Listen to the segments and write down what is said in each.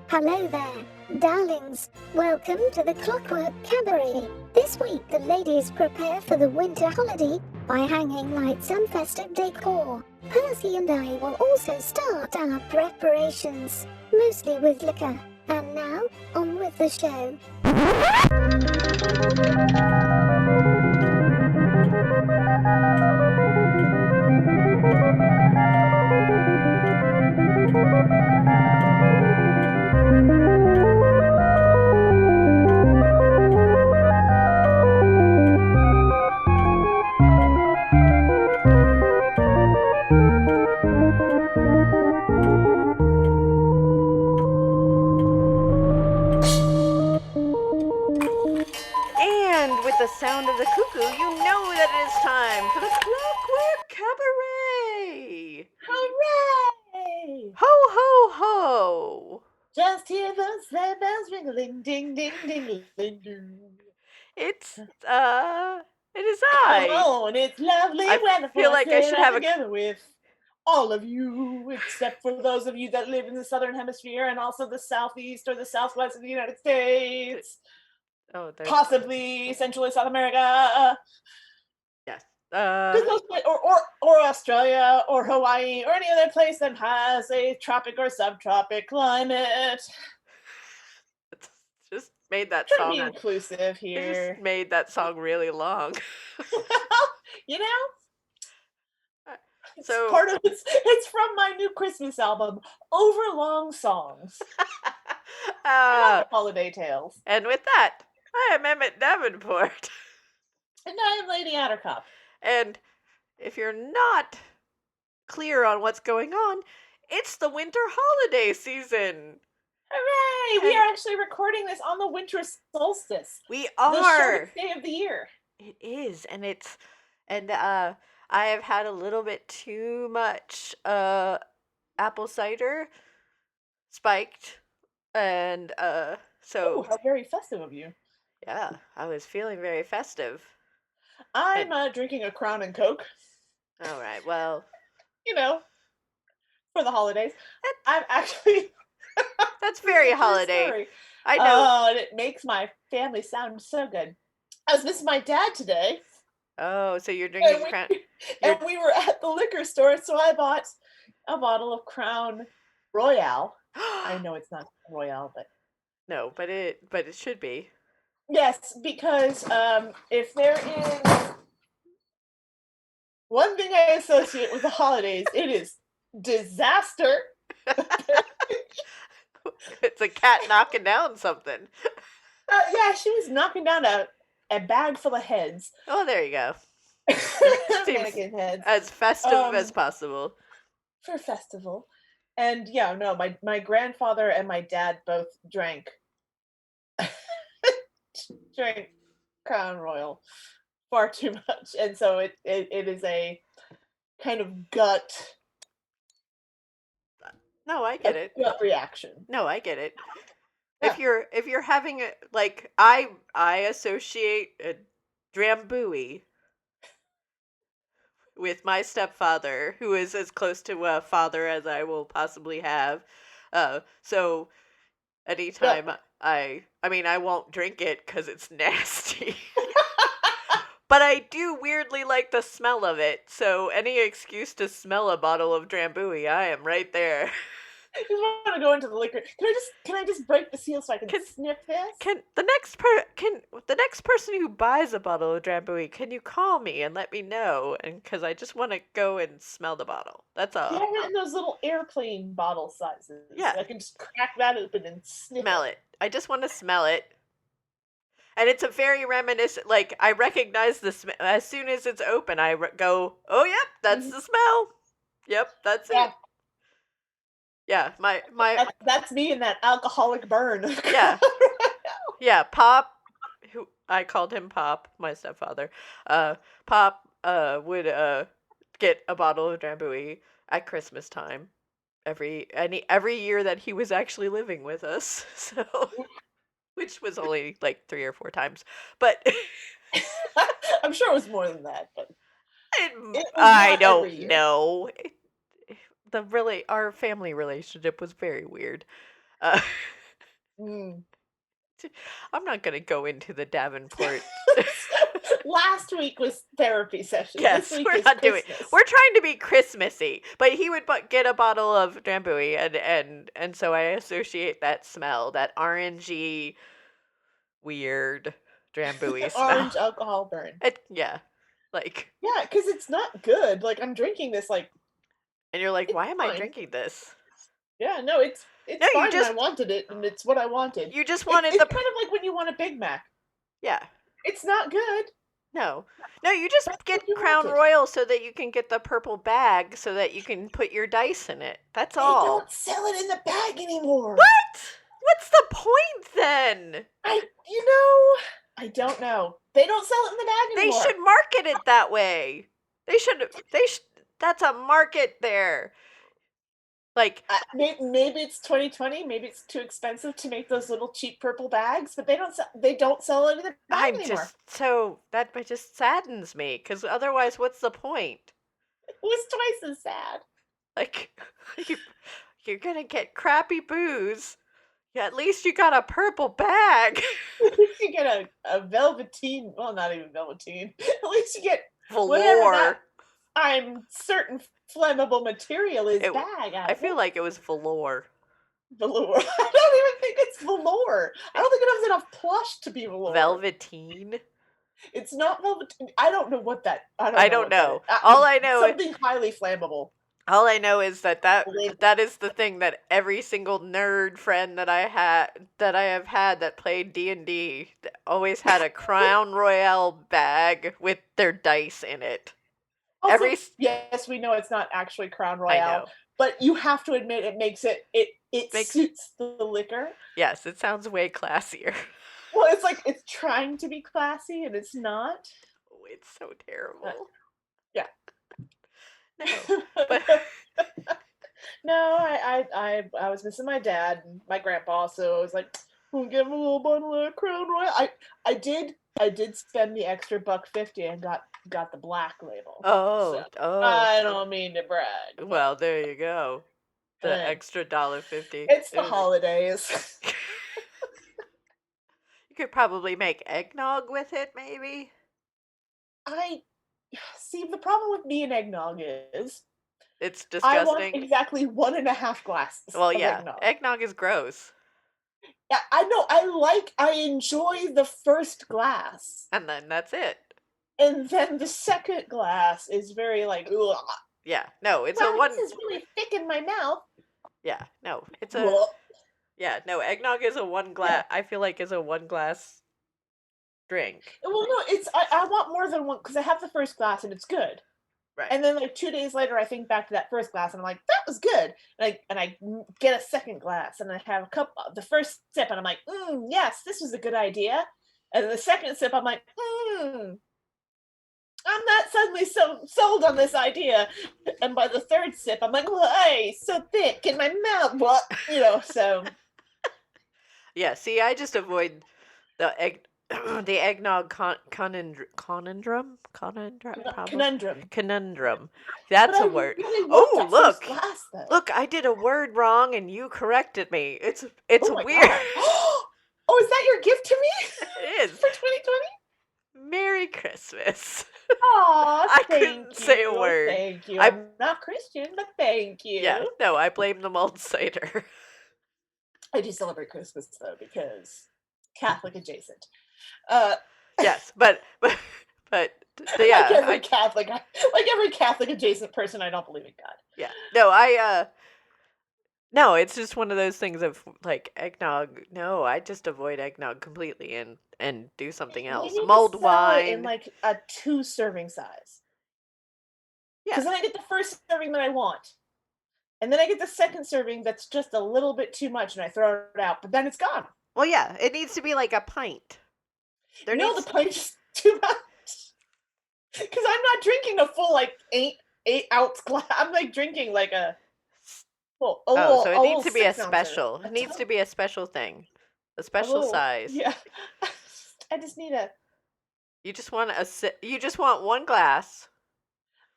Hello there, darlings. Welcome to the Clockwork Cabaret. This week, the ladies prepare for the winter holiday by hanging lights and festive decor. Percy and I will also start our preparations, mostly with liquor. And now, on with the show. And with the sound of the cuckoo, you know that it is time for the Clockwork Cabaret! Hooray! Ho, ho, ho! Just hear those sleigh bells ringling, ding, ding, ding, ding, ding. It is Come I. on, it's lovely I weather feel for like us I to should get have a- together with all of you, except for those of you that live in the southern hemisphere and also the southeast or the southwest of the United States, Oh, there's... possibly Central and South America, Yes. 'cause or Australia or Hawaii or any other place that has a tropic or subtropic climate. Just made that Trying to song... be inclusive I here. just made that song really long. You know, it's So... part of it's from my new Christmas album, Overlong Songs. And Holiday Tales. And with that, I am Emmett Davenport. And I am Lady Attercop. And if you're not clear on what's going on, it's the winter holiday season. Hooray! We are actually recording this on the winter solstice. We The are. shortest day of the year. It is, and I have had a little bit too much apple cider spiked, and so Ooh, how very festive of you. yeah, I was feeling very festive. I'm drinking a Crown and Coke. All right, well, You know, for the holidays. I'm actually that's very True holiday. story. I know. Oh, and it makes my family sound so good. I was missing my dad today. Oh, so you're drinking Crown. And we were at the liquor store, so I bought a bottle of Crown Royale. I know it's not Royale, but No, but it should be. yes, because if there is one thing I associate with the holidays, it is disaster. It's a cat knocking down something. Yeah, she was knocking down a bag full of heads. Oh, there you go. Mannequin heads. As festive as possible. For festival. And yeah, no, my grandfather and my dad both drank Crown Royal far too much. And so it is a kind of gut gut reaction. No, I get it. Yeah. If you're having a, like, I associate a Drambuie with my stepfather, who is as close to a father as I will possibly have. So anytime I mean, I won't drink it because it's nasty. But I do weirdly like the smell of it. So any excuse to smell a bottle of Drambuie, I am right there. I just want to go into the liquor. Can I just break the seal so I can sniff this? Can the next person who buys a bottle of Drambuie, can you call me and let me know? And because I just want to go and smell the bottle. That's all. Yeah, I got in those little airplane bottle sizes. Yeah. I can just crack that open and smell it. I just want to smell it. And it's a very reminiscent, like, I recognize the smell. As soon as it's open, I go, oh, yep, that's the smell. Yep, that's it. Yeah, that's me in that alcoholic burn. Yeah. Yeah, Pop, who I called him Pop, my stepfather. Pop would get a bottle of Drambuie at Christmas time every year that he was actually living with us. So, which was only like 3 or 4 times, but I'm sure it was more than that. But I don't know. Our family relationship was very weird. Uh, Mm. I'm not gonna go into the Davenport. Last week was therapy session. Yes, This week we're is not doing. Christmas. We're trying to be Christmassy, but he would get a bottle of Drambuie, and so I associate that smell, that orangey, weird Drambuie smell. Orange alcohol burn. Yeah, like, Yeah, because it's not good. Like I'm drinking this, like and you're like, it's why am I fine. drinking this? Yeah, no, it's No, you fine, and just I wanted it, and it's what I wanted. you just wanted It's the kind of like when you want a Big Mac. yeah. It's not good. No, no, you just That's get what you Crown wanted. Royal so that you can get the purple bag so that you can put your dice in it. That's They all. don't sell it in the bag anymore. What? What's the point then? I don't know. They don't sell it in the bag They anymore. should market it that way. They should. That's a market there. Like, Maybe it's 2020. Maybe it's too expensive to make those little cheap purple bags, but they don't sell it in the bag anymore. that just saddens me because otherwise, what's the point? It was twice as sad. Like, you're gonna get crappy booze. Yeah, at least you got a purple bag. At least you get a velveteen. Well, not even velveteen. At least you get whatever Velour. that I'm certain flammable material is It- bag. I feel like it was velour. velour. I don't even think it's velour. I don't think it has enough plush to be velour. Velveteen. It's not velveteen. I don't know what that. I don't know. That is. All I know is something highly flammable. All I know is that Label. that is the thing that every single nerd friend that I have had that played D&D always had a Crown Royale bag with their dice in it. Also, yes, we know it's not actually Crown I Royale, know. but you have to admit it makes it Makes- suits the liquor. Yes, it sounds way classier. Well, it's like it's trying to be classy and it's not. Oh, it's so terrible. Yeah. No, but No, I was missing my dad and my grandpa, so I was like, we'll give him a little bottle of Crown Royal. I did spend the extra $1.50 and got the black label. oh, I don't mean to brag. well, there you go. The Hey. extra $1.50. It's the holidays. You could probably make eggnog with it, maybe. I see the problem with me and eggnog is It's I want disgusting. exactly 1.5 glasses. Well, of yeah, eggnog. eggnog is gross. Yeah, I know. I enjoy the first glass, And then that's it. and then the second glass is very like, ugh. Yeah, no, it's Wow, a one. this is really thick in my mouth. Yeah, no, it's a. Ugh. Yeah, no, eggnog is a one glass. I feel like is a one glass drink. Well, no, it's I want more than one because I have the first glass and it's good. Right. And then like 2 days later, I think back to that first glass and I'm like, that was good. And I get a second glass and I have a cup. The first sip and I'm like, yes, this was a good idea. And the second sip, I'm like, I'm not suddenly so sold on this idea. And by the third sip, I'm like, hey, so thick in my mouth. What so. Yeah, see, I just avoid the the eggnog conundrum. Conundrum. Conundrum. That's But a I word. really want Oh, that look. first glass, though. Look, I did a word wrong and you corrected me. It's Oh my weird. God. Oh, is that your gift to me? It is. For 2020? Merry Christmas. Aw, I thank couldn't say a you, word. Thank you. I- I'm not Christian, but thank you. Yeah, no, I blame the malt cider. I do celebrate Christmas though because Catholic adjacent. Yes, but yeah, like every Catholic adjacent person, I don't believe in God. yeah. No, it's just one of those things of like eggnog. No, I just avoid eggnog completely and do something They else. need to Mulled sell it wine. in like a 2 serving size. Yeah. Because then I get the first serving that I want. And then I get the second serving that's just a little bit too much and I throw it out, but then it's gone. Well, yeah, it needs to be like a pint. The pint's just too much. Because I'm not drinking a full like 8-ounce glass. I'm like drinking like a full. So it needs to be a 6-ouncer. special. It needs to be a special thing, a special size. Yeah. I just need You just want You just want one glass.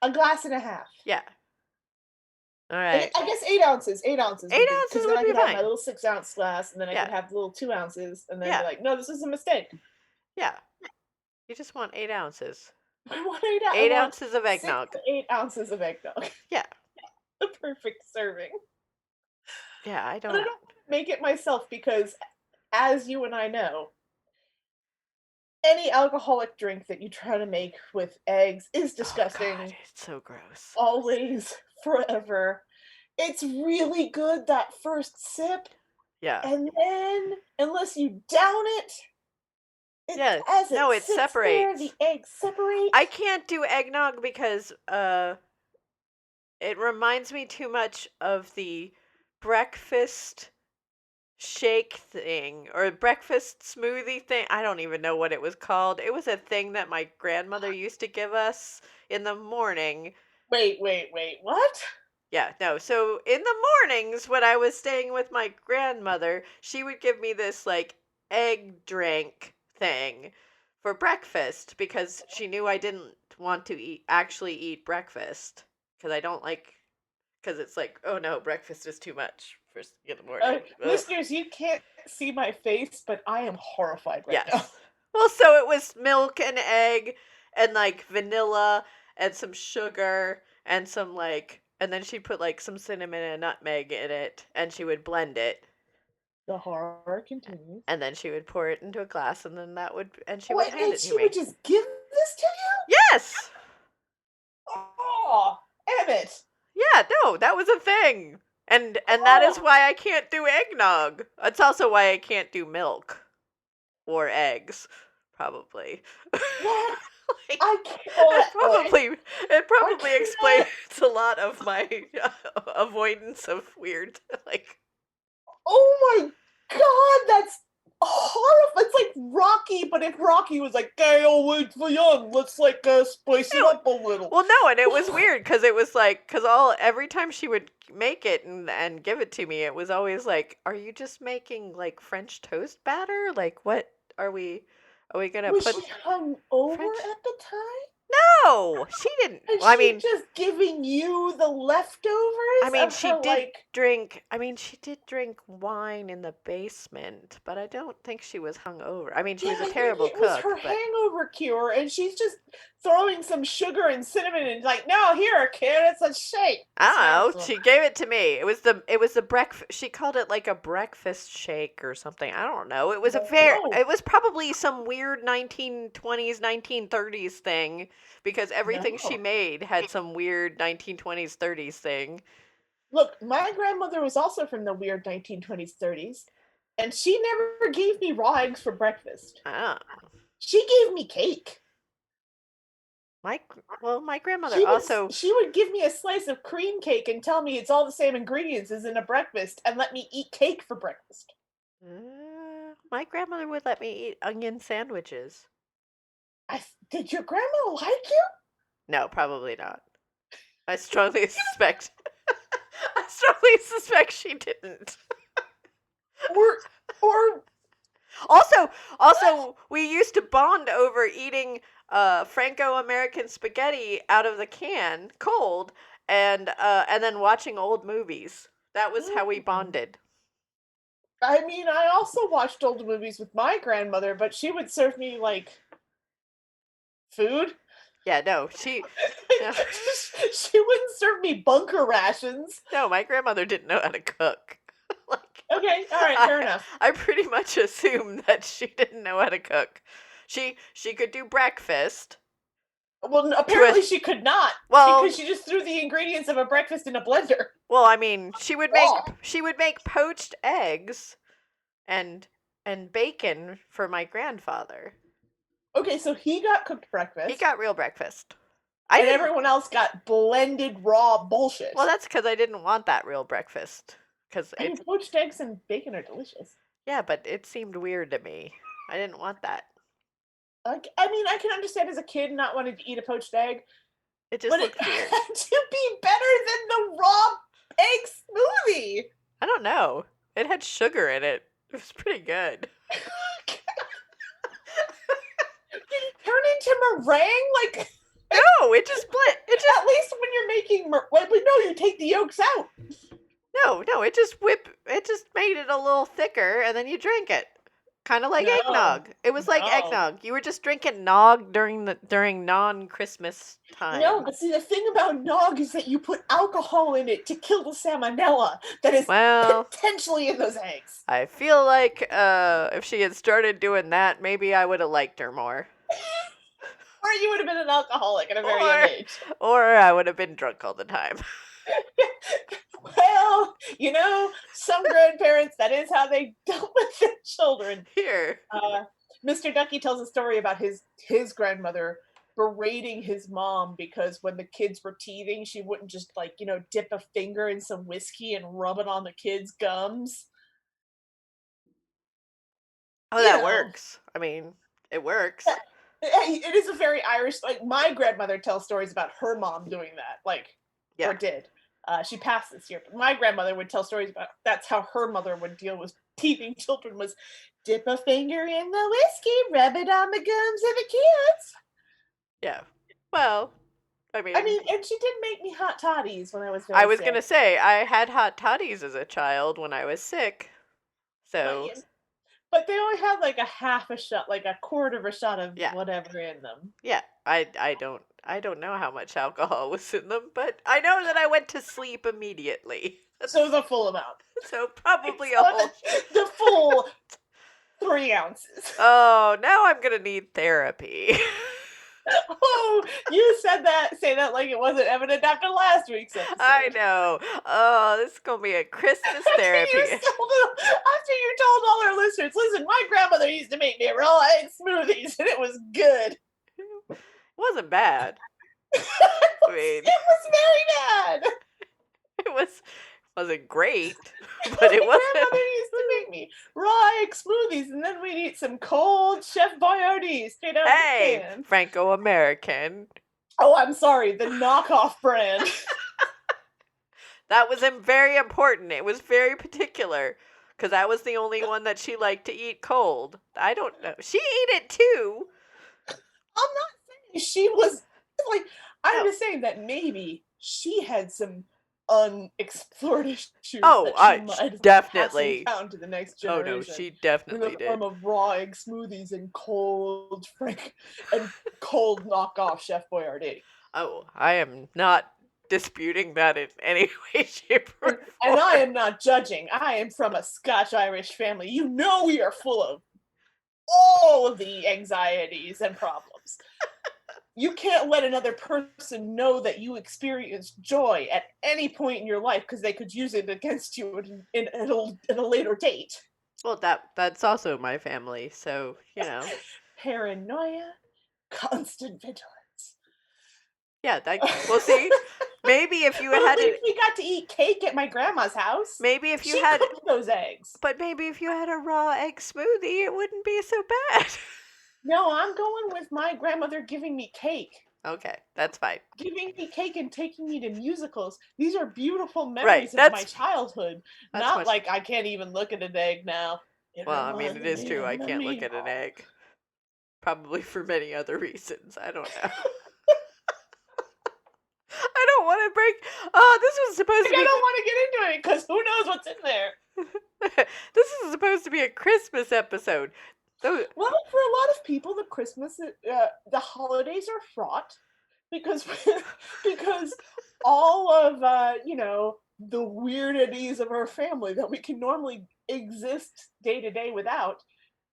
a glass and a half. Yeah. All right. I guess 8 ounces. 8 ounces. 8 ounces Because then would I be could have my fine. little 6-ounce glass, and then I Yeah. could have the little 2 ounces, and then Yeah. be like, no, this is a mistake. Yeah. You just want 8 ounces. I want 8 I want ounces of 6 eggnog. to 8 ounces of eggnog. Yeah. The perfect serving. Yeah, I But I don't. don't make it myself because, as you and I know, any alcoholic drink that you try to make with eggs is Oh, disgusting. God, it's so gross. Always, forever. It's really good that first sip, Yeah. and then, unless you down it, Yeah. as No, it it sits there, separates. the eggs separate. I can't do eggnog because it reminds me too much of the breakfast shake thing or breakfast smoothie thing. I don't even know what it was called. It was a thing that my grandmother used to give us in the morning. Wait, what? Yeah, no. So in the mornings when I was staying with my grandmother, she would give me this like egg drink thing for breakfast because she knew I didn't want to actually eat breakfast because I don't like because it's like, oh no, breakfast is too much first thing in the morning. Ugh. Listeners, you can't see my face, but I am horrified right now. Yes. Well, so it was milk and egg and like vanilla and some sugar and some like, and then she'd put like some cinnamon and nutmeg in it and she would blend it. The horror continues. And then she would pour it into a glass and then she would Wait, hand and it to she me. would just give this to you? Yes! Oh, Emmett! Yeah, no, that was a thing. And that is Oh. why I can't do eggnog. It's also why I can't do milk or eggs, probably. What? Like, I can't. it probably can't. explains a lot of my avoidance of weird like. Oh my god, that's horrible. It's like Rocky, but if Rocky was like, "Gay old wait for young, let's like spice it up a little." Well, no, and it was weird because it was like every time she would make it and give it to me, it was always like, "Are you just making like French toast batter? Like what are we? Are we gonna Was put she hung over French?" at the time? No, she didn't. And Well, she just giving you the leftovers of she her, did like... drink. She did drink wine in the basement, but I don't think she was hungover. She was a Yeah, terrible it was cook, her but hangover cure, and she's just throwing some sugar and cinnamon and like, no, here, kid, it's a shake. I don't know. She gave it to me. It was the breakfast. She called it like a breakfast shake or something. I don't know. It was No. It was probably some weird 1920s, 1930s thing because everything she No. made had some weird 1920s, 30s thing. Look, my grandmother was also from the weird 1920s, 30s, and she never gave me raw eggs for breakfast. Oh. She gave me cake. My grandmother also... She would give me a slice of cream cake and tell me it's all the same ingredients as in a breakfast and let me eat cake for breakfast. My grandmother would let me eat onion sandwiches. Did your grandma like you? No, probably not. I strongly suspect... I strongly suspect she didn't. Or... Also, we used to bond over eating Franco-American spaghetti out of the can, cold, and then watching old movies. That was how we bonded. I also watched old movies with my grandmother, but she would serve me, like, food. Yeah, no, she... No. She wouldn't serve me bunker rations. No, my grandmother didn't know how to cook. Okay, all right, fair enough. I pretty much assumed that she didn't know how to cook. She could do breakfast. Well, apparently she could not. Well, because she just threw the ingredients of a breakfast in a blender. Well, she would make poached eggs and bacon for my grandfather. Okay, so he got cooked breakfast. He got real breakfast. And everyone else got blended raw bullshit. Well, that's because I didn't want that real breakfast. Poached eggs and bacon are delicious. Yeah, but it seemed weird to me. I didn't want that. I can understand as a kid not wanting to eat a poached egg. It just looked weird. It had to be better than the raw egg smoothie. I don't know. It had sugar in it. It was pretty good. Did it turn into meringue? Like... No, it just split. It just At least when you're making, no, you take the yolks out. no, it just made it a little thicker, and then you drink it. Kind of like No, eggnog. It was like no. eggnog. You were just drinking nog during non-Christmas time. No, but see, the thing about nog is that you put alcohol in it to kill the salmonella that is potentially in those eggs. I feel like if she had started doing that, maybe I would have liked her more. Or you would have been an alcoholic at a very young age. Or I would have been drunk all the time. Well, some grandparents, that is how they dealt with their children. Here. Mr. Ducky tells a story about his grandmother berating his mom because when the kids were teething, she wouldn't just dip a finger in some whiskey and rub it on the kids' gums. Oh, that works. I mean, it works. It is a very Irish, my grandmother tells stories about her mom doing that, or did. She passed this year, but my grandmother would tell stories about that's how her mother would deal with teething children, was dip a finger in the whiskey, rub it on the gums of the kids. Yeah. Well, I mean, and she did make me hot toddies when I was very I was sick. gonna say, I had hot toddies as a child when I was sick, so... But they only had a half a shot, a quarter of a shot of whatever in them. Yeah, I don't know how much alcohol was in them, but I know that I went to sleep immediately. So the full amount. So probably a whole... The full 3 ounces. Oh, now I'm gonna need therapy. Oh, you say that like it wasn't evident after last week's episode. I know. Oh, this is gonna be a Christmas therapy. After you told all our listeners, listen, my grandmother used to make me raw egg smoothies, and it was good. It wasn't bad. It was very bad. It wasn't great, but it wasn't. My grandmother used to make me raw egg smoothies, and then we'd eat some cold Chef Boyardee straight out of the can. Franco-American. Oh, I'm sorry, the knockoff brand. That was very important. It was very particular, because that was the only one that she liked to eat cold. I don't know. She ate it too. I'm not saying she was I'm just saying that maybe she had some unexplored issues that she might definitely down to the next generation. Oh no, she definitely in the form of raw egg smoothies and cold knockoff Chef Boyardee. Oh, I am not disputing that in any way, shape, or form. And I am not judging. I am from a Scotch-Irish family. We are full of all of the anxieties and problems. You can't let another person know that you experienced joy at any point in your life because they could use it against you in a later date. Well, that's also my family, so, Paranoia, constant vigilance. Yeah, well, see, maybe if you had we got to eat cake at my grandma's house. Maybe if you she had cooked those eggs. But maybe if you had a raw egg smoothie, it wouldn't be so bad. No, I'm going with my grandmother giving me cake. Okay, that's fine. Giving me cake and taking me to musicals. These are beautiful memories of my childhood. Not like I can't even look at an egg now. Well, I mean, it is true. I can't look at an egg. Probably for many other reasons. I don't know. I don't want to break... Oh, this was supposed to be... I don't want to get into it because who knows what's in there. This is supposed to be a Christmas episode. Well, for a lot of people, the holidays are fraught because all of the weirdities of our family that we can normally exist day to day without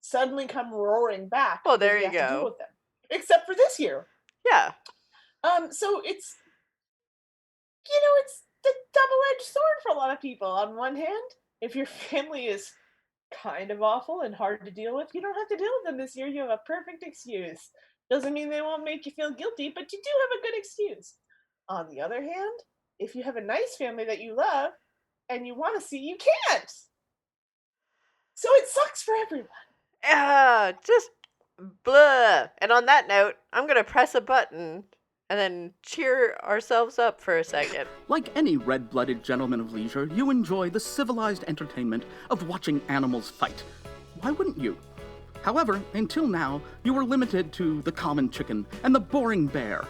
suddenly come roaring back. Well, there you have to deal go. with them. Except for this year. Yeah. So it's the double-edged sword for a lot of people. On one hand, if your family is kind of awful and hard to deal with, you don't have to deal with them this year. You have a perfect excuse. Doesn't mean they won't make you feel guilty, but you do have a good excuse. On the other hand, if you have a nice family that you love and you want to see, you can't. So it sucks for everyone. Just blah. And on that note, I'm going to press a button and then cheer ourselves up for a second. Like any red-blooded gentleman of leisure, you enjoy the civilized entertainment of watching animals fight. Why wouldn't you? However, until now, you were limited to the common chicken and the boring bear.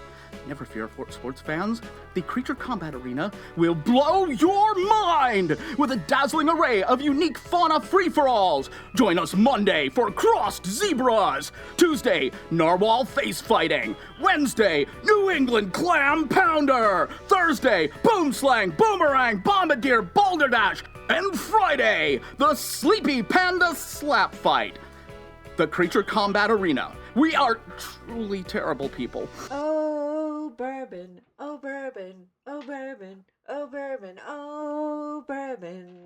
Never fear, sports fans. The Creature Combat Arena will blow your mind with a dazzling array of unique fauna free-for-alls. Join us Monday for Crossed Zebras. Tuesday, Narwhal Face Fighting. Wednesday, New England Clam Pounder. Thursday, Boomslang, Boomerang, Bombardier, Balderdash. And Friday, the Sleepy Panda Slap Fight. The Creature Combat Arena. We are truly terrible people. Oh, bourbon, oh, bourbon, oh, bourbon, oh, bourbon, oh, bourbon.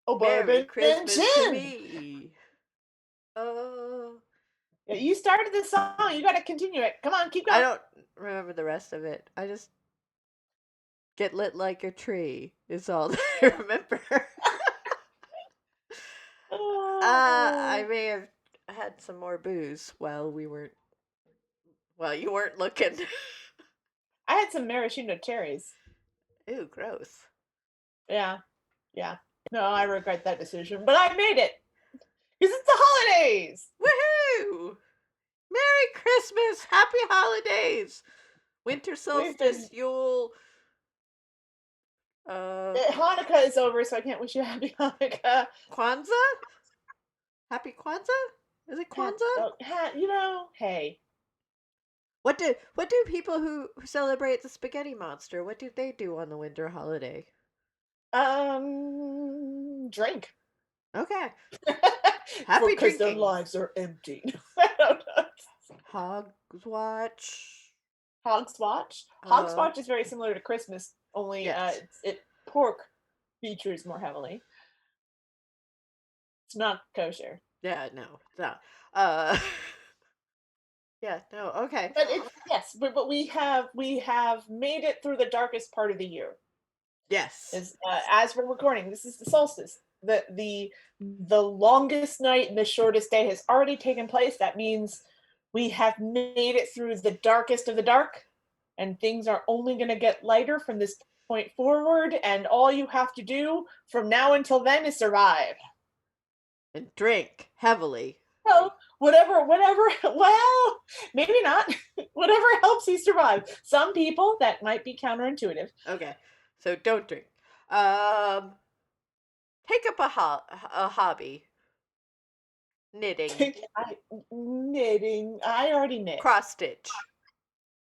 Oh, Merry bourbon and Christmas to gin. me. Oh. Yeah, you started this song. You got to continue it. Come on, keep going. I don't remember the rest of it. I just get lit like a tree is all that I remember. I may have had some more booze while you weren't looking. I had some maraschino cherries. Ew, gross. Yeah. No, I regret that decision, but I made it because it's the holidays. Woohoo! Merry Christmas! Happy holidays! Winter solstice, Yule. Hanukkah is over, so I can't wish you a happy Hanukkah. Kwanzaa? Happy Kwanzaa? Is it Kwanzaa? Hey. What do people who celebrate the spaghetti monster, what do they do on the winter holiday? Drink. Okay. Happy because their drinking. lives are empty. I don't know. Hogswatch. Hogswatch. Hogswatch is very similar to Christmas, only Yes. pork features more heavily. It's not kosher. Yeah, no, it's not. Yeah, no, okay. But but we have made it through the darkest part of the year. Yes. As we're recording, this is the solstice. The longest night and the shortest day has already taken place. That means we have made it through the darkest of the dark, and things are only going to get lighter from this point forward, and all you have to do from now until then is survive. And drink heavily. Well, whatever, well, maybe not. Whatever helps you survive. Some people, that might be counterintuitive. Okay, so don't drink. Take up a hobby. Knitting. Knitting. I already knit. Cross stitch.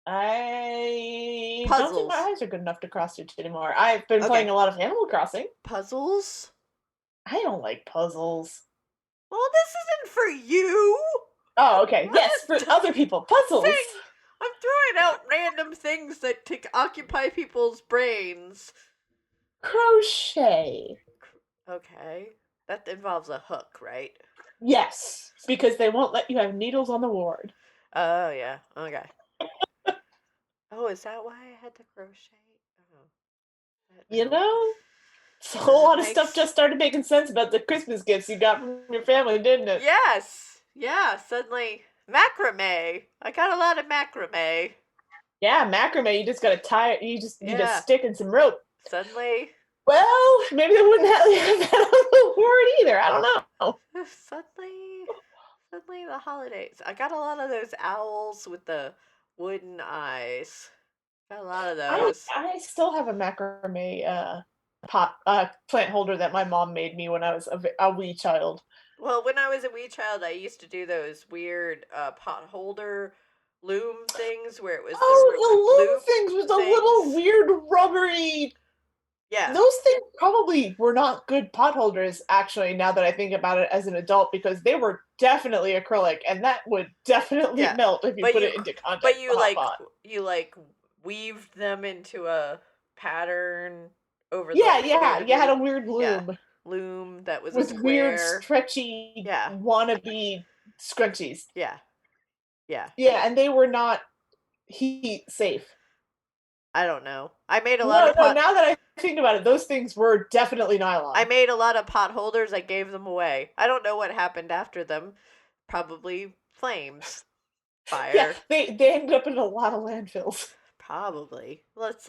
I Puzzles. don't think my eyes are good enough to cross stitch anymore. I've been playing a lot of Animal Crossing. Puzzles? I don't like puzzles. Well, this isn't for you. Oh, okay. Yes, for other people. Puzzles. I'm throwing out random things that occupy people's brains. Crochet. Okay. That involves a hook, right? Yes, because they won't let you have needles on the ward. Oh, yeah. Okay. Oh, is that why I had to crochet? Oh. A whole lot of stuff just started making sense about the Christmas gifts you got from your family, didn't it? Yes. Yeah, suddenly. Macrame. I got a lot of macrame. Yeah, macrame. You just got to tie it. You just need a stick and some rope. Suddenly. Well, maybe they wouldn't have that on the word either. I don't know. Suddenly the holidays. I got a lot of those owls with the wooden eyes. Got a lot of those. I still have a macrame plant holder that my mom made me when I was a wee child. Well, when I was a wee child, I used to do those weird pot holder loom things where it was the loom things with the little weird rubbery. Yeah. Those things probably were not good pot holders, actually, now that I think about it as an adult, because they were definitely acrylic, and that would definitely melt if you put it into contact. But you weaved them into a pattern over the you had a weird loom. Yeah. Loom that was with a square. Weird stretchy wannabe scrunchies. Yeah, and they were not heat safe. I don't know. I made a lot of now that I think about it, those things were definitely nylon. I made a lot of pot holders. I gave them away. I don't know what happened after them. Probably flames, fire. Yeah, they ended up in a lot of landfills. Probably. Because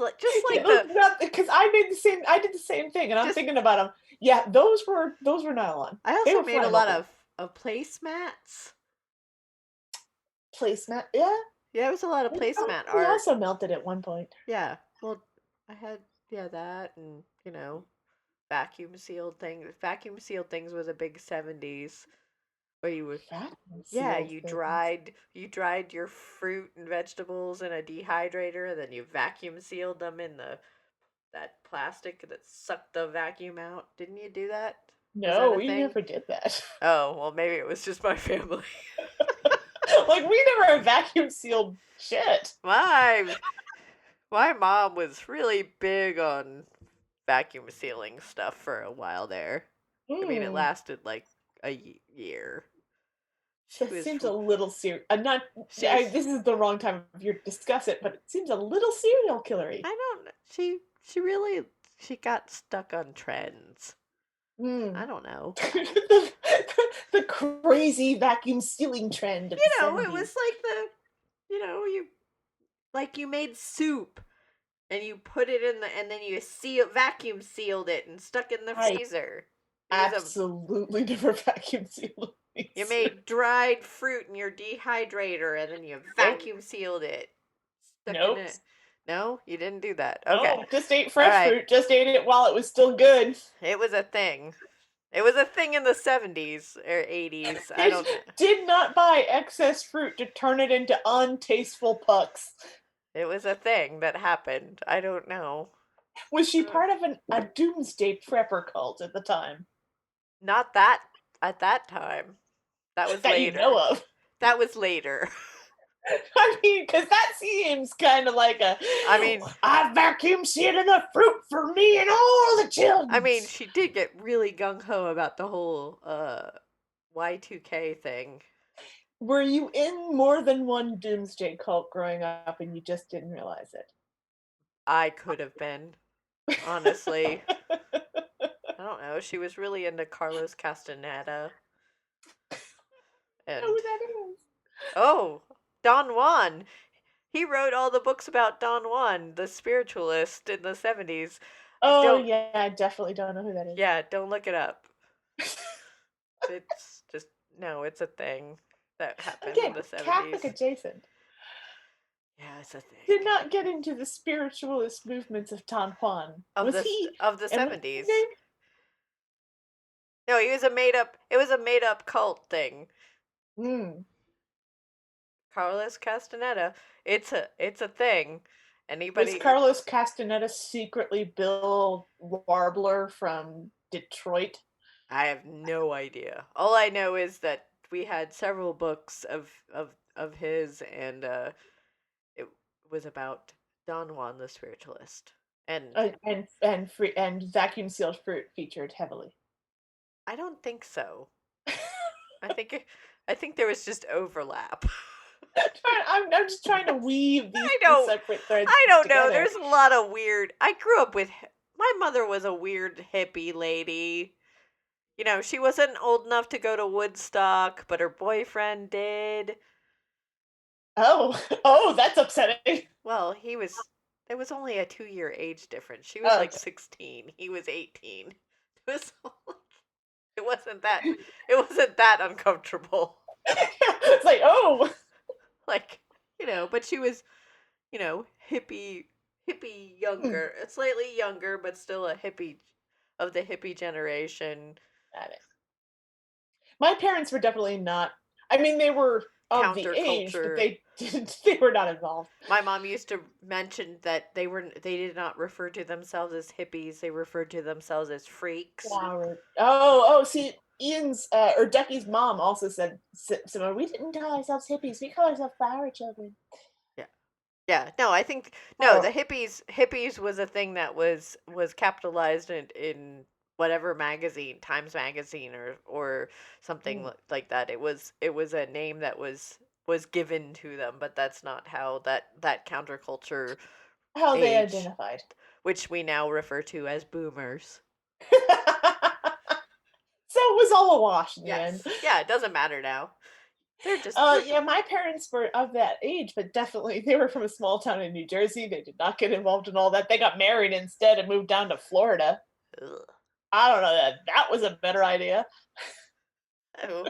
I did the same thing, and I'm thinking about them. Yeah, those were nylon. I also made a lot of placemats. Placemat, Yeah, it was a lot of placemat We art. also melted at one point. Yeah. Well, I had that and, vacuum sealed things. Vacuum sealed things was a big 70s where you would Vacuum yeah, sealed things. you dried your fruit and vegetables in a dehydrator and then you vacuum sealed them in that plastic that sucked the vacuum out. Didn't you do that? Was that No, a we thing? never did that. Oh, well maybe it was just my family. Like, we never vacuum sealed shit. My mom was really big on vacuum sealing stuff for a while there. I mean, it lasted like a year. She That was seems a little serious. I'm not. she's This is the wrong time of year to discuss it, but it seems a little serial killery. I don't know. She really she got stuck on trends. I don't know. the crazy vacuum sealing trend of the It 70s. was like you made soup and you put it in and then you vacuum sealed it and stuck it in the freezer. Absolutely never vacuum sealed these. You made dried fruit in your dehydrator and then you vacuum sealed it. Stuck in it. No, you didn't do that. Okay. No, just ate fresh fruit. Just ate it while it was still good. It was a thing. It was a thing in the 70s or 80s. I don't know. Did not buy excess fruit to turn it into untasteful pucks. It was a thing that happened. I don't know. Was she part of a doomsday prepper cult at the time? Not that at that time. That was that later. You know of. That was later. I mean, because that seems kind of like I vacuum sealed enough fruit for me and all the children. I mean, she did get really gung-ho about the whole Y2K thing. Were you in more than one doomsday cult growing up and you just didn't realize it? I could have been, honestly. I don't know. She was really into Carlos Castaneda. And, who that is? Oh, Don Juan. He wrote all the books about Don Juan, the spiritualist in the 70s. Oh, yeah, I definitely don't know who that is. Yeah, don't look it up. It's just, no, it's a thing that happened in the 70s. Catholic adjacent. Yeah, it's a thing. Did not get into the spiritualist movements of Don Juan. Of the 70s. No, it was a made up cult thing. Carlos Castaneda. It's a thing. Anybody Was Carlos Castaneda secretly Bill Warbler from Detroit? I have no idea. All I know is that we had several books of his and it was about Don Juan the spiritualist. And vacuum sealed fruit featured heavily. I don't think so. I think there was just overlap. I'm just trying to weave these separate threads. I don't know. Together. There's a lot of weird. I grew up with. My mother was a weird hippie lady. She wasn't old enough to go to Woodstock, but her boyfriend did. Oh, that's upsetting. Well, there was only a 2-year age difference. She was 16. He was 18. It wasn't that uncomfortable. It's like, oh. Like, but she was, hippie younger, slightly younger, but still a hippie of the hippie generation. Got it. My parents were definitely not. I mean, they were of the age, but they were not involved. My mom used to mention that they did not refer to themselves as hippies. They referred to themselves as freaks. Oh, see, Ian's or Decky's mom also said similar. We didn't call ourselves hippies. We call ourselves flower children. Yeah. No, I think the hippies was a thing that was capitalized in whatever magazine, Times Magazine or something like that. It was a name that was given to them, but that's not how that counterculture they identified, which we now refer to as boomers. So it was all a wash in the end. Yeah, it doesn't matter now. They're just my parents were of that age, but definitely they were from a small town in New Jersey. They did not get involved in all that. They got married instead and moved down to Florida. Ugh. I don't know that was a better idea. Who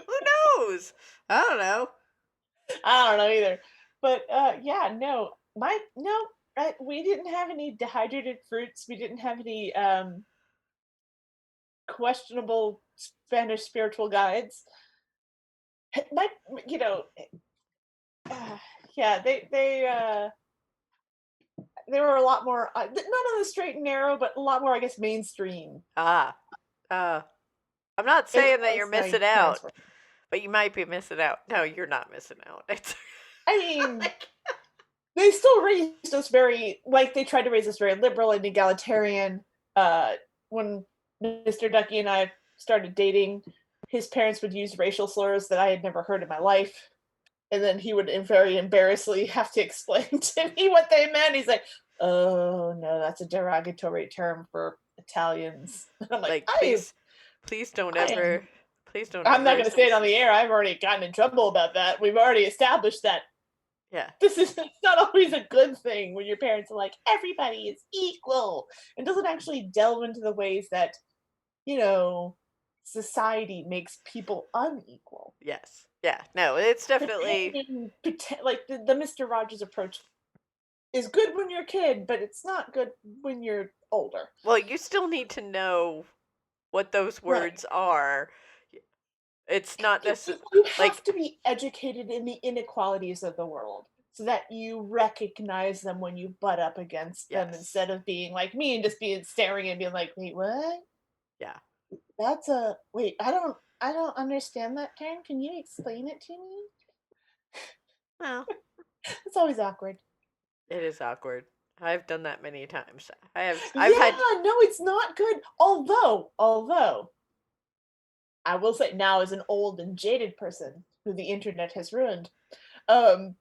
knows? I don't know either. But yeah, no, we didn't have any dehydrated fruits. We didn't have any questionable Spanish spiritual guides. My, you know, uh, yeah, they were a lot more not on the straight and narrow, but a lot more, I guess, mainstream. Ah, I'm not saying that you're my missing parents out, were. but you might be missing out. No, you're not missing out. It's I mean, like, they still raised us very, like, they tried to raise us very liberal and egalitarian. When Mr. Ducky and I started dating, his parents would use racial slurs that I had never heard in my life. And then he would very embarrassingly have to explain to me what they meant. He's like, "Oh no, that's a derogatory term for Italians." And I'm like, please don't I am. ever, please don't I'm not ever going to say it on the air. I've already gotten in trouble about that. We've already established that Yeah, this is not always a good thing when your parents are like, everybody is equal. It doesn't actually delve into the ways that, you know, society makes people unequal. yes, yeah. No, it's definitely Like the Mr. Rogers approach is good when you're a kid, but it's not good when you're older. well. You still need to know what those Right. words are. It's not necessarily You have like to be educated in the inequalities of the world so that you recognize them when you butt up against them Yes. instead of being like me and just being staring and being like, wait, what? Yeah. That's a wait, I don't understand that term. Can you explain it to me? Well, It's always awkward. it is awkward. I've done that many times. I've Yeah, had no, it's not good. Although I will say now as an old and jaded person who the internet has ruined, um,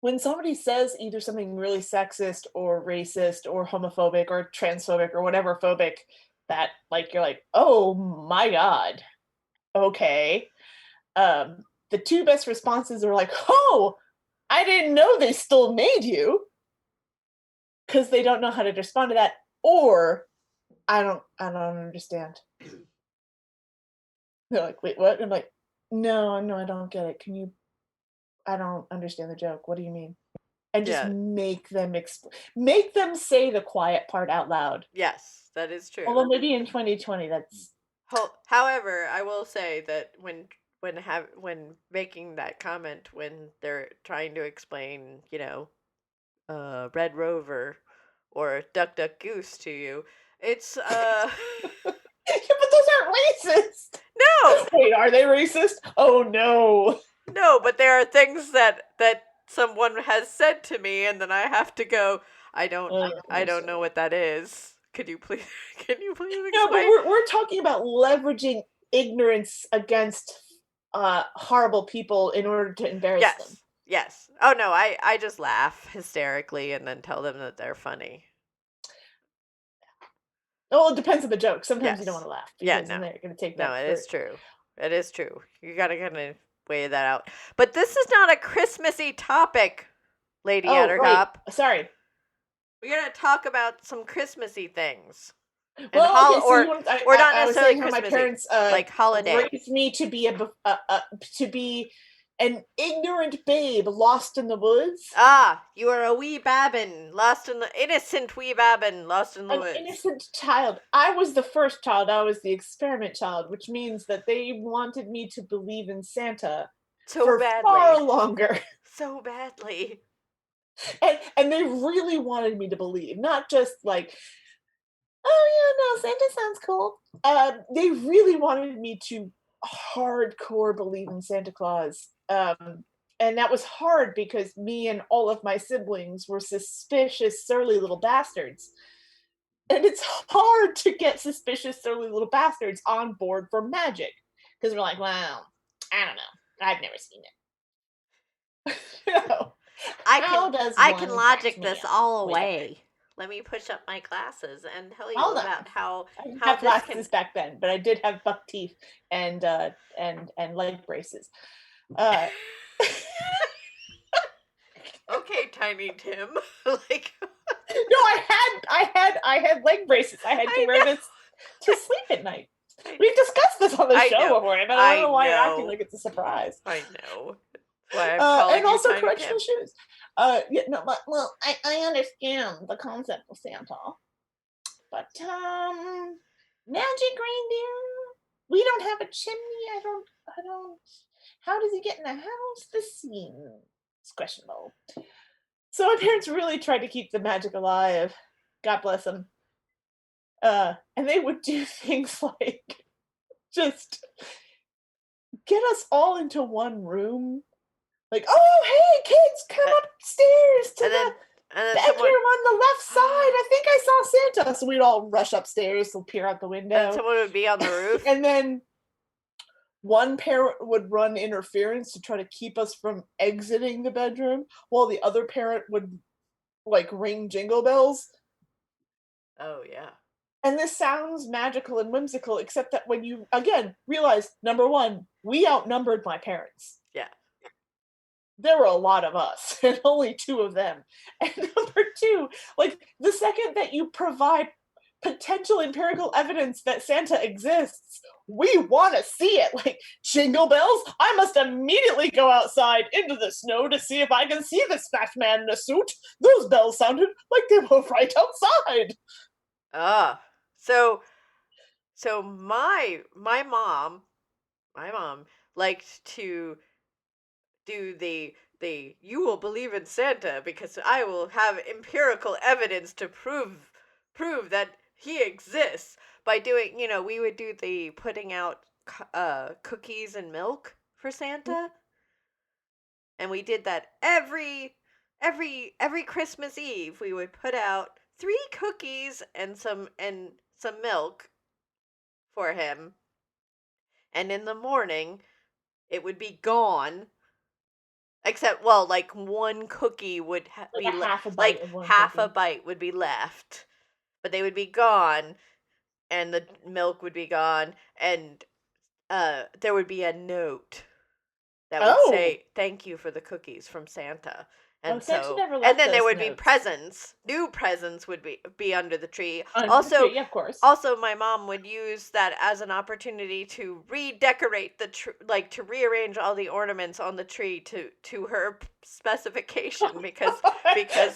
when somebody says either something really sexist or racist or homophobic or transphobic or whatever phobic that like you're like, oh my god, okay. The two best responses are like, oh, I didn't know they still made you, because they don't know how to respond to that, or I don't understand. They're like, wait, what? I'm like, no, I don't get it. I don't understand the joke. What do you mean? And just yeah. make them say the quiet part out loud. Yes, that is true. Although maybe in 2020 that's However, I will say that when making that comment when they're trying to explain, Red Rover or Duck Duck Goose to you, it's yeah, but those aren't racist. no, Wait, are they racist? Oh no. no, but there are things that someone has said to me, and then I have to go. I don't know what that is. Could you please explain? No, but we're talking about leveraging ignorance against horrible people in order to embarrass them. Yes. Oh no, I just laugh hysterically and then tell them that they're funny. Well, it depends on the joke. Sometimes you don't Yes. want to laugh Yeah, because then no. they're going to take No, that. it is true. It is true. You gotta kind of weigh that out. But this is not a Christmassy topic, Lady Attercop. Right. Sorry. We're gonna talk about some Christmassy things. Well, okay, so or not I was necessarily saying how my Christmassy, parents like holiday. raised me to be an ignorant babe lost in the woods. Ah, you are a wee babbin, innocent wee babbin, lost in the woods. An innocent child. I was the first child. I was the experiment child, which means that they wanted me to believe in Santa for badly. far longer. So badly. And they really wanted me to believe, not just like, oh yeah, no, Santa sounds cool. They really wanted me to hardcore believe in Santa Claus. And that was hard because me and all of my siblings were suspicious, surly little bastards. And it's hard to get suspicious, surly little bastards on board for magic. Because we're like, well, I don't know. I've never seen it. I can logic this all away. Let me push up my glasses and tell you about how I didn't have glasses back then, but I did have buck teeth and leg braces. Okay, Tiny Tim. Like no, I had leg braces. I had to wear this to sleep at night. We've discussed this on the show before, but I don't know why you're acting like it's a surprise. I know. Why I'm calling And you also Tiny correctional Tim. shoes. Yeah, no, but, well, I understand the concept of Santa, but magic reindeer. We don't have a chimney. I don't. How does he get in the house? This seems questionable. So my parents really tried to keep the magic alive. God bless them. And they would do things like just get us all into one room. Like, oh, hey, kids, come upstairs to And then bedroom someone on the left side. I think I saw Santa. So we'd all rush upstairs and peer out the window. and someone would be on the roof. And then one parent would run interference to try to keep us from exiting the bedroom, while the other parent would like ring jingle bells. Oh yeah. And this sounds magical and whimsical, except that when you again realize, number one, we outnumbered my parents. Yeah. There were a lot of us and only two of them. And number two, like the second that you provide potential empirical evidence that Santa exists, we want to see it. Like jingle bells, I must immediately go outside into the snow to see if I can see this fat man in a suit. Those bells sounded like they were right outside. So my mom liked to do the you will believe in Santa because I will have empirical evidence to prove that he exists by doing, we would do the putting out cookies and milk for Santa. And we did that every Christmas Eve. We would put out 3 cookies and some milk for him. And in the morning it would be gone. Except, well, like one cookie would be half a bite like of one half a cookie. bite would be left, but they would be gone, and the milk would be gone, and there would be a note that would say "Thank you for the cookies from Santa." And Santa never and left then there us would be notes. presents. New presents would be under the tree. Under also, the tree, of course. Also, my mom would use that as an opportunity to redecorate the like to rearrange all the ornaments on the tree to her specification because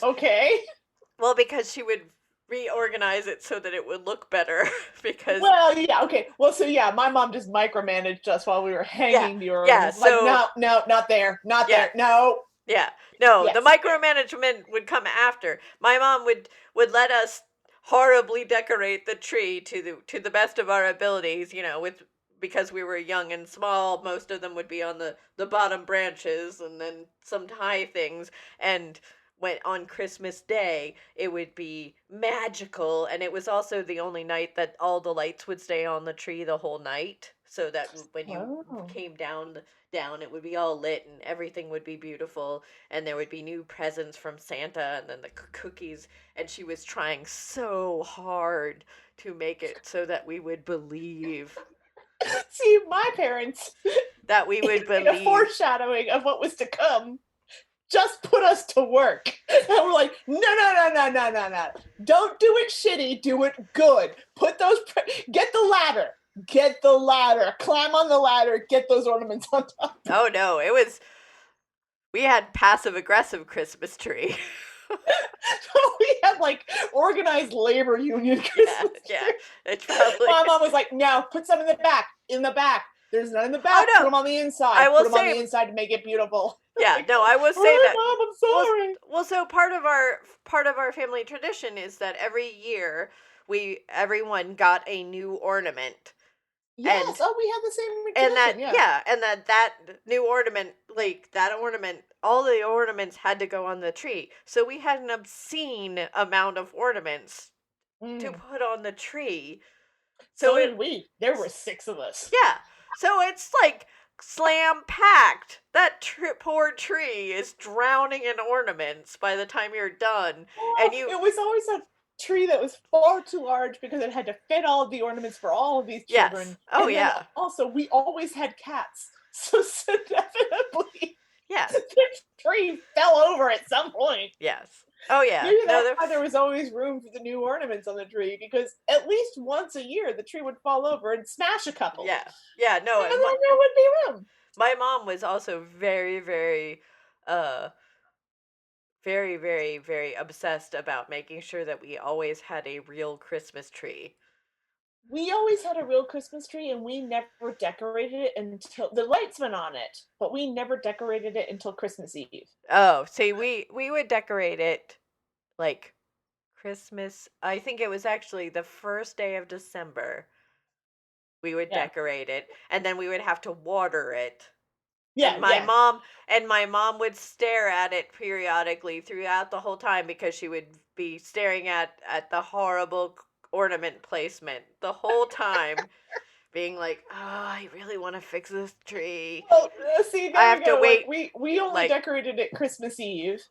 okay. Well, because she would reorganize it so that it would look better because Well, yeah, okay. Well, so yeah, my mom just micromanaged us while we were hanging the ornaments. Yeah, so like, no, not there, there, no. Yeah, no, Yes. the micromanagement would come after. My mom would let us horribly decorate the tree to the best of our abilities, because we were young and small. Most of them would be on the bottom branches and then some high things. And when on Christmas Day, it would be magical, and it was also the only night that all the lights would stay on the tree the whole night, so that when you came down, it would be all lit and everything would be beautiful, and there would be new presents from Santa and then the cookies, and she was trying so hard to make it so that we would believe. See, my parents, that we would believe. A foreshadowing of what was to come, just put us to work. And we're like, no. Don't do it shitty, do it good. Put those, get the ladder, climb on the ladder, get those ornaments on top. Oh no, we had passive-aggressive Christmas tree. We had like organized labor union Christmas tree. It's probably... My mom was like, no, put some in the back. There's none in the back. Put them on the inside. Put them on the inside to make it beautiful. Yeah, no, I will say that. Mom, I'm sorry. Well, so part of our family tradition is that every year everyone got a new ornament. Yes. We had the same tradition. And that new ornament, all the ornaments had to go on the tree. So we had an obscene amount of ornaments to put on the tree. So did we. There were 6 of us. Yeah. So it's like slam packed. That poor tree is drowning in ornaments by the time you're done. Well, and it was always a tree that was far too large because it had to fit all of the ornaments for all of these children. Yes. Oh, and yeah. Also, we always had cats. So definitely the tree fell over at some point. Yes. Oh, yeah. Maybe that's why there was always room for the new ornaments on the tree, because at least once a year the tree would fall over and smash a couple. Yeah. Yeah, no. And then there would be room. My mom was also uh, very obsessed about making sure that we always had a real Christmas tree. We always had a real Christmas tree, and we never decorated it until the lights went on it, but we never decorated it until Christmas Eve. Oh, see, we would decorate it like Christmas. I think it was actually the first day of December. We would Yeah. decorate it, and then we would have to water it. Yeah, yeah. And my mom would stare at it periodically throughout the whole time because she would be staring at the horrible ornament placement the whole time, being like, "Oh, I really want to fix this tree. Well, see, I there have you to go. Like wait." we only Like, decorated it Christmas Eve,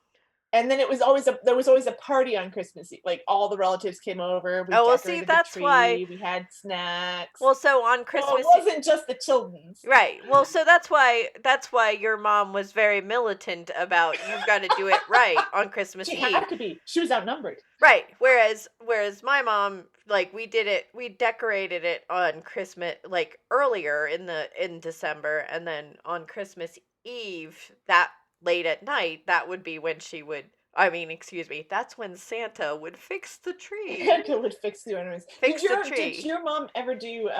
and then there was always a party on Christmas Eve. Like all the relatives came over. We oh, well, see, decorated the that's why. tree. We had snacks. Well, so on So it Christmas, wasn't just the children's. right. Well, so that's why your mom was very militant about you've got to do it right on Christmas She Eve. had to be. She was outnumbered. Right. Whereas my mom, like, we decorated it on Christmas, like earlier in December, and then on Christmas Eve, that late at night, that would be when she would, I mean, excuse me, that's when Santa would fix the tree. Santa would fix the ornaments. Fix the Did tree. your mom ever do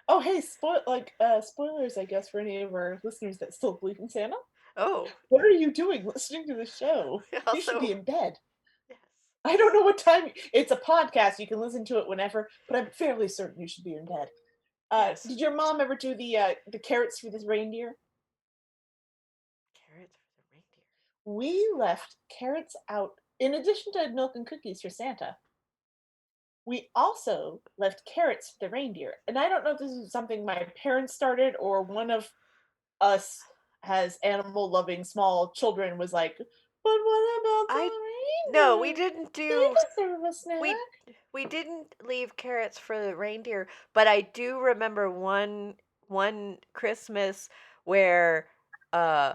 oh hey, spoilers I guess for any of our listeners that still believe in Santa? Oh, What are you doing listening to the show? You should also, be in bed. yes. I don't know what time. It's a podcast. You can listen to it whenever, but I'm fairly certain you should be in bed. Yes. Did your mom ever do the carrots for this reindeer? Carrots for the reindeer. We left carrots out in addition to milk and cookies for Santa. We also left carrots for the reindeer. And I don't know if this is something my parents started or one of us as animal loving small children was like, but what about the No, we reindeer? didn't They do. deserve a snack. We didn't leave carrots for the reindeer, but I do remember one Christmas where uh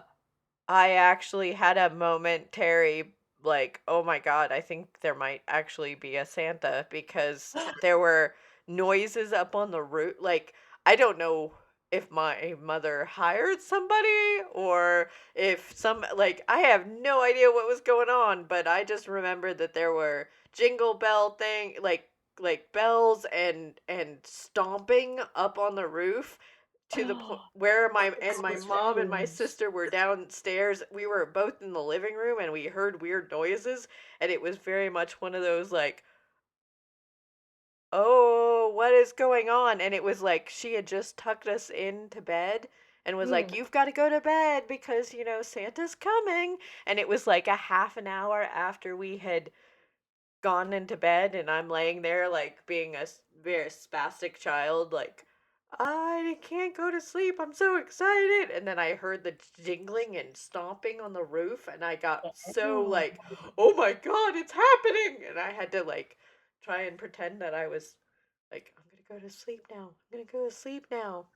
I actually had a momentary, like, oh my God, I think there might actually be a Santa, because there were noises up on the roof. Like, I don't know if my mother hired somebody or if like, I have no idea what was going on, but I just remember that there were jingle bell like bells and stomping up on the roof, to the point where my Christmas mom and my raccoons. sister were downstairs. We were both in the living room and we heard weird noises, and it was very much one of those, like, oh, what is going on? And it was like she had just tucked us into bed and was like, Mm. you've got to go to bed because, Santa's coming. And it was like a half an hour after we had gone into bed, and I'm laying there like being a very spastic child, like, I can't go to sleep. I'm so excited. And then I heard the jingling and stomping on the roof, and I got so Oh. like, oh my God, it's happening. And I had to like try and pretend that I was like, I'm gonna go to sleep now. I'm gonna go to sleep now.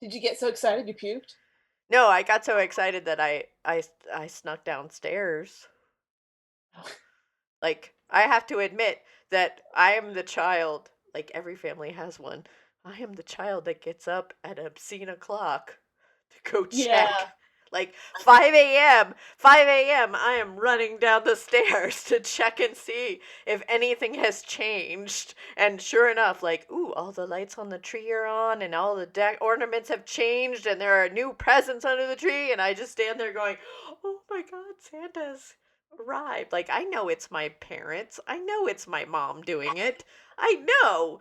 Did you get so excited you puked? No, I got so excited that I snuck downstairs. Like, I have to admit that I am the child, like every family has one. I am the child that gets up at an obscene o'clock to go check. Yeah. Like 5 a.m., 5 a.m., I am running down the stairs to check and see if anything has changed. And sure enough, like, ooh, all the lights on the tree are on and all the deck ornaments have changed and there are new presents under the tree. And I just stand there going, oh my God, Santa's arrived. Like, I know it's my parents. I know it's my mom doing it. I know.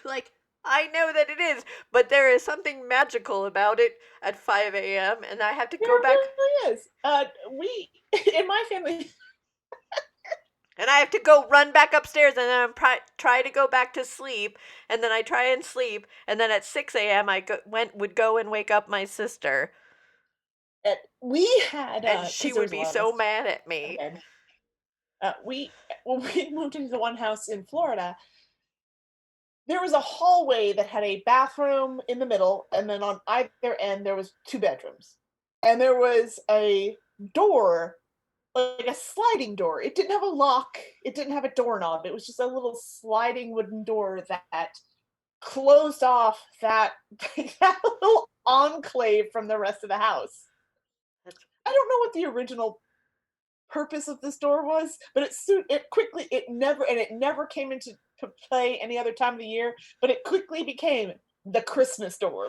Like, I know that it is, but there is something magical about it at 5 a.m. and I have to There go back, really is. We in my family. and I have to go run back upstairs, and then try to go back to sleep, and then I try and sleep, and then at 6 a.m. would go and wake up my sister, We had and she because there would was a be lot of so us. mad at me. Okay. We when we moved into the one house in Florida, there was a hallway that had a bathroom in the middle, and then on either end there was two bedrooms, and there was a door, like a sliding door. It didn't have a lock. It didn't have a doorknob. It was just a little sliding wooden door that closed off that that little enclave from the rest of the house. That's I don't know what the original purpose of this door was, but it never came into play any other time of the year, but it quickly became the Christmas door.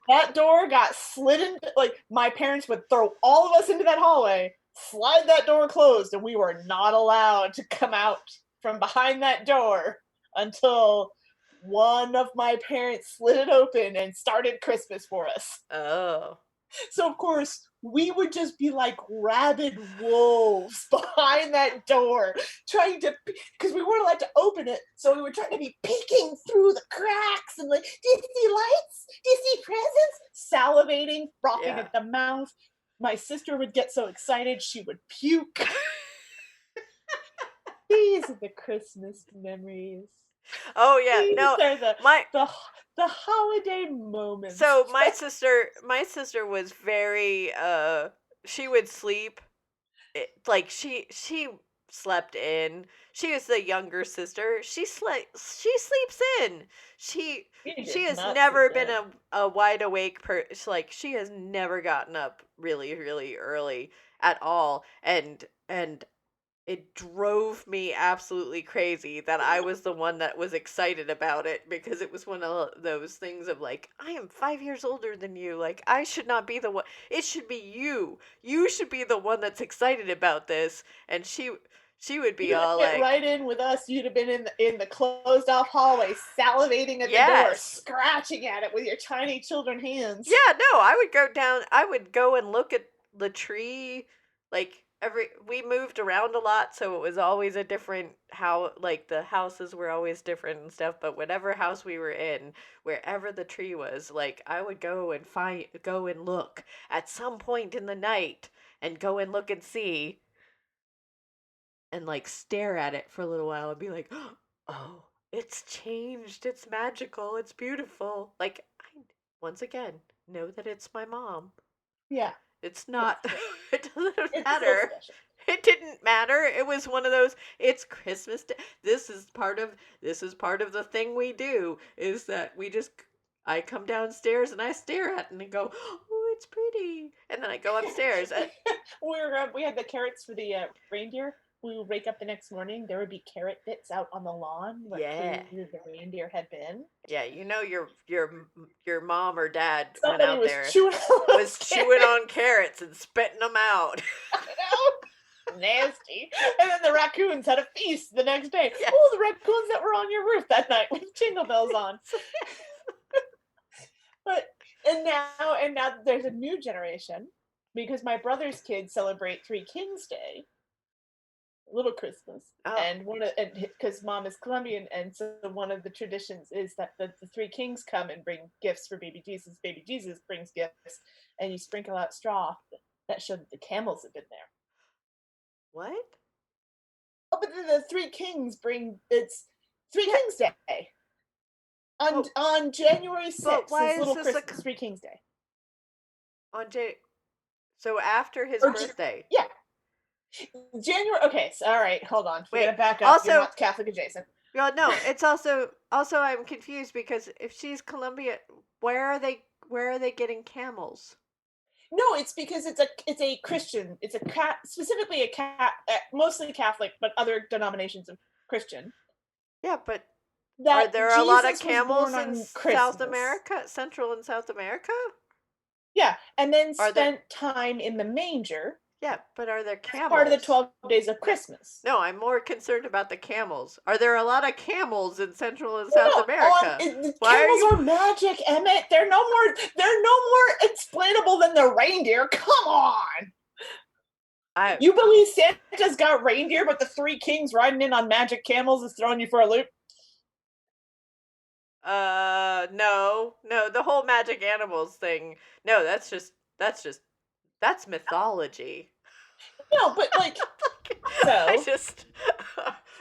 That door got slid in, like my parents would throw all of us into that hallway, slide that door closed, and we were not allowed to come out from behind that door until one of my parents slid it open and started Christmas for us. oh. So, of course, we would just be like rabid wolves behind that door, trying to, because we weren't allowed to open it, so we were trying to be peeking through the cracks and like, do you see lights? Do you see presents? Salivating, frothing Yeah. at the mouth. My sister would get so excited, she would puke. These are the Christmas memories. Oh yeah, These no, are my the holiday moments. so my sister was very she would sleep like she slept in. She was the younger sister. She sleeps in. She has never been a wide awake like she has never gotten up really really early at all, and it drove me absolutely crazy that I was the one that was excited about it, because it was one of those things of like, I am 5 years older than you. Like, I should not be the one. It should be you. You should be the one that's excited about this. And she would be You'd all fit like, right in with us. You'd have been in the closed off hallway, salivating at the door, Yes. scratching at it with your tiny children hands. yeah, no, I would go down. I would go and look at the tree. Like, we moved around a lot, so it was always a different like the houses were always different and stuff, but whatever house we were in, wherever the tree was, like I would go and look at some point in the night and go and look and see and like stare at it for a little while and be like, oh, it's changed, it's magical, it's beautiful. Like, I once again know that it's my mom. Yeah. It's not. It doesn't It's matter. so special. It didn't matter. It was one of those. It's Christmas Day. This is part of the thing we do. Is that I come downstairs and I stare at it and go, oh, it's pretty, and then I go upstairs. We had the carrots for the reindeer. We would wake up the next morning. There would be carrot bits out on the lawn where Yeah. the reindeer had been. Yeah, you know your mom or dad Somebody went out was there chewing on was chewing on carrots and spitting them out. I know. Nasty. And then the raccoons had a feast the next day. Yes. Oh, the raccoons that were on your roof that night with jingle bells on. But and now there's a new generation, because my brother's kids celebrate Three Kings Day, Little Christmas, Oh. and because mom is Colombian, and so one of the traditions is that the three kings come and bring gifts for baby Jesus. Baby Jesus brings gifts, and you sprinkle out straw that showed that the camels have been there. What? Oh, but the three kings it's Three Kings Day. On January 6th why is Little is this Christmas, Three Kings Day. So after his Or birthday. Yeah. January. Okay, so all right, hold on. We Wait, gotta back up. also- You're not Catholic adjacent. Well, no, it's also I'm confused, because if she's Colombian, where are they getting camels? No, it's because it's a Christian. It's specifically mostly Catholic, but other denominations of Christian. Yeah, but That are there a lot of Jesus was camels born on in South Christmas. America, Central and South America? Yeah, and then Are there- spent time in the manger. Yeah, but are there camels? Part of the 12 days of Christmas. No, I'm more concerned about the camels. Are there a lot of camels in Central and South America? The Why are camels you- are magic, Emmett. They're no more explainable than the reindeer. Come on. You believe Santa's got reindeer, but the three kings riding in on magic camels is throwing you for a loop? No, the whole magic animals thing. No, that's mythology. No, but like, so I just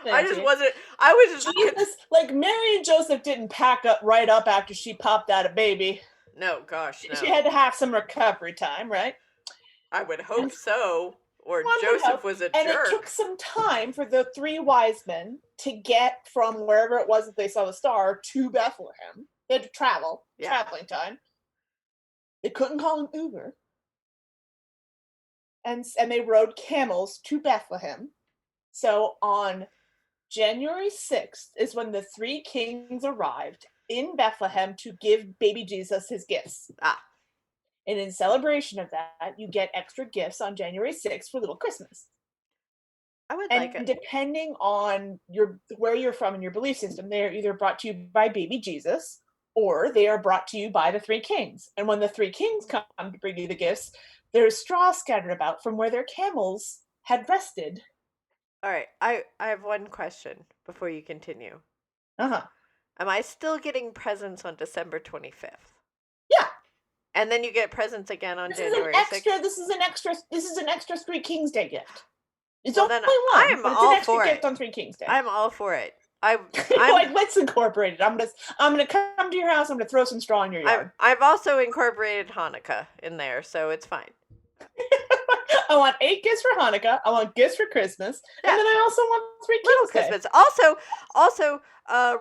Fancy. wasn't. I was just. Jesus, like Mary and Joseph didn't pack up right up after she popped out a baby. No, gosh, no. She had to have some recovery time, right? I would hope so. Or One would Joseph hope. was a And jerk. it took some time for the three wise men to get from wherever it was that they saw the star to Bethlehem. They had to travel, Yeah. traveling time. They couldn't call an Uber. And they rode camels to Bethlehem. So on January 6th is when the 3 kings arrived in Bethlehem to give baby Jesus his gifts. Ah. And in celebration of that, you get extra gifts on January 6th for Little Christmas. I would And like it. depending on where you're from and your belief system, they are either brought to you by baby Jesus or they are brought to you by the 3 kings. And when the 3 kings come to bring you the gifts, there's straw scattered about from where their camels had rested. All right, I have one question before you continue. Uh-huh. Am I still getting presents on December 25th? Yeah. And then you get presents again on This January is an 6th? This is an extra 3 Kings Day gift. It's Well, only then one, I'm but it's all an extra for gift it. on 3 Kings Day. I'm all for it. I'm like, let's incorporate it. I'm gonna come to your house. I'm gonna throw some straw in your yard. I've also incorporated Hanukkah in there, so it's fine. I want 8 gifts for Hanukkah. I want gifts for Christmas, Yeah. and then I also want 3 Little Kings Day. Christmas. Also,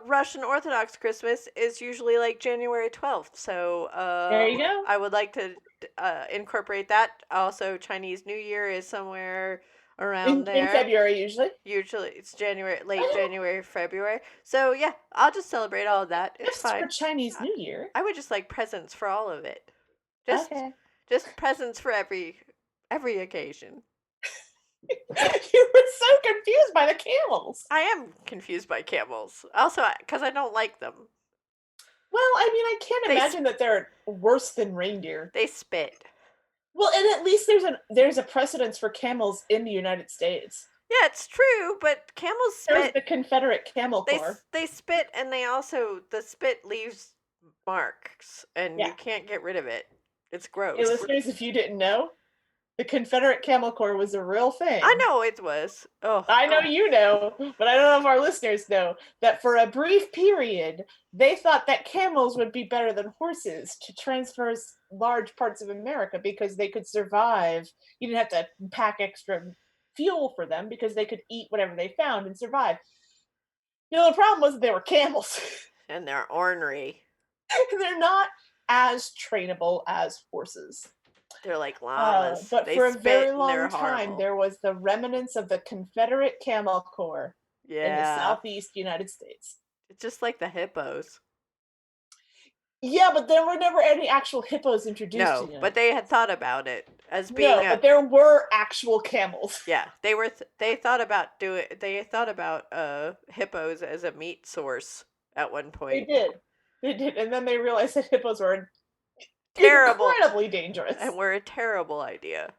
Russian Orthodox Christmas is usually like January 12th. So There you go. I would like to incorporate that. Also, Chinese New Year is somewhere around there. In February, usually. Usually it's late January, February. So yeah, I'll just celebrate all of that. It's Gifts fine. for Chinese New Year. I would just like presents for all of it. Okay. Just presents for every occasion. You were so confused by the camels. I am confused by camels. Also, because I don't like them. Well, I mean, I can't imagine that they're worse than reindeer. They spit. Well, and at least there's a precedence for camels in the United States. Yeah, it's true, but camels spit. There's the Confederate Camel Corps. They spit, and the spit leaves marks, and you can't get rid of it. It's gross. Hey, listeners, if you didn't know, the Confederate Camel Corps was a real thing. I know it was. Oh, I know you know, but I don't know if our listeners know that for a brief period, they thought that camels would be better than horses to transverse large parts of America because they could survive. You didn't have to pack extra fuel for them because they could eat whatever they found and survive. The problem was that they were camels. And they're ornery. They're not as trainable as horses. They're like llamas. But they for a spit very and long they're time, horrible. there was the remnants of the Confederate Camel Corps in the southeast United States. It's just like the hippos. Yeah, but there were never any actual hippos introduced. No, but they had thought about it as being. No, but there were actual camels. Yeah, they were. They thought about hippos as a meat source at one point. They did, and then they realized that hippos were terrible, incredibly dangerous, and were a terrible idea.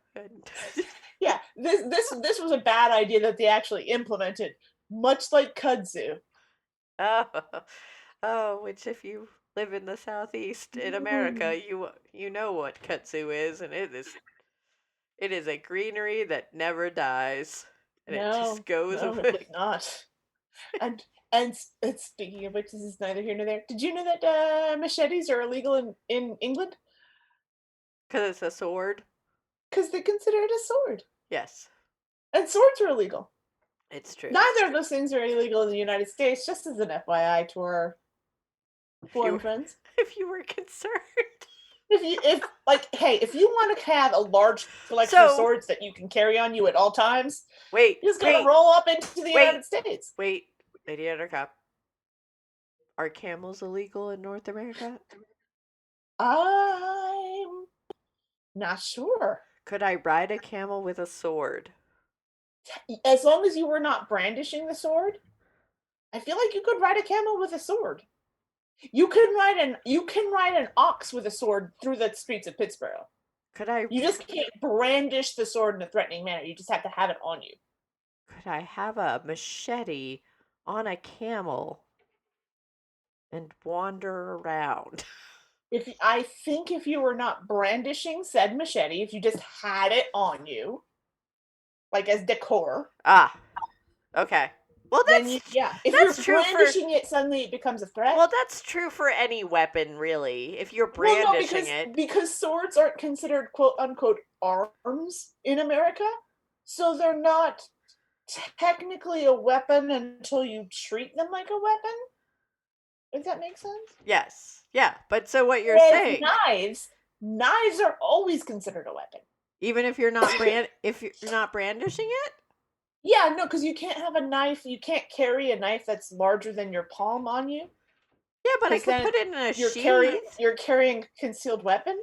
Yeah, this was a bad idea that they actually implemented, much like kudzu. Oh, which if you live in the southeast in America, you know what kudzu is, and it is a greenery that never dies, and it just goes away. It does not. And speaking of which, this is neither here nor there. Did you know that machetes are illegal in England? Because it's a sword? Because they consider it a sword. Yes. And swords are illegal. It's true. Neither of those things are illegal in the United States, just as an FYI to our foreign friends. If you were concerned. If you want to have a large collection of swords that you can carry on you at all times, you just gotta roll up into the United States. Wait, Lady Attercop. Are camels illegal in North America? I'm not sure. Could I ride a camel with a sword? As long as you were not brandishing the sword, I feel like you could ride a camel with a sword. You can ride an ox with a sword through the streets of Pittsburgh. You just can't brandish the sword in a threatening manner. You just have to have it on you. Could I have a machete on a camel and wander around? I think if you were not brandishing said machete, if you just had it on you, like as decor. Okay. Well, that's if that's you're brandishing it, suddenly it becomes a threat. Well, that's true for any weapon, really. If you're brandishing it, because swords aren't considered quote unquote arms in America, so they're not technically a weapon until you treat them like a weapon. Does that make sense? Yes. Yeah. But so what you're saying? Knives knives are always considered a weapon. Even if you're not brandishing it? Yeah, no, because you can't have a knife. You can't carry a knife that's larger than your palm on you. Yeah, but I 'Cause could then put it in a You're carrying a concealed weapon.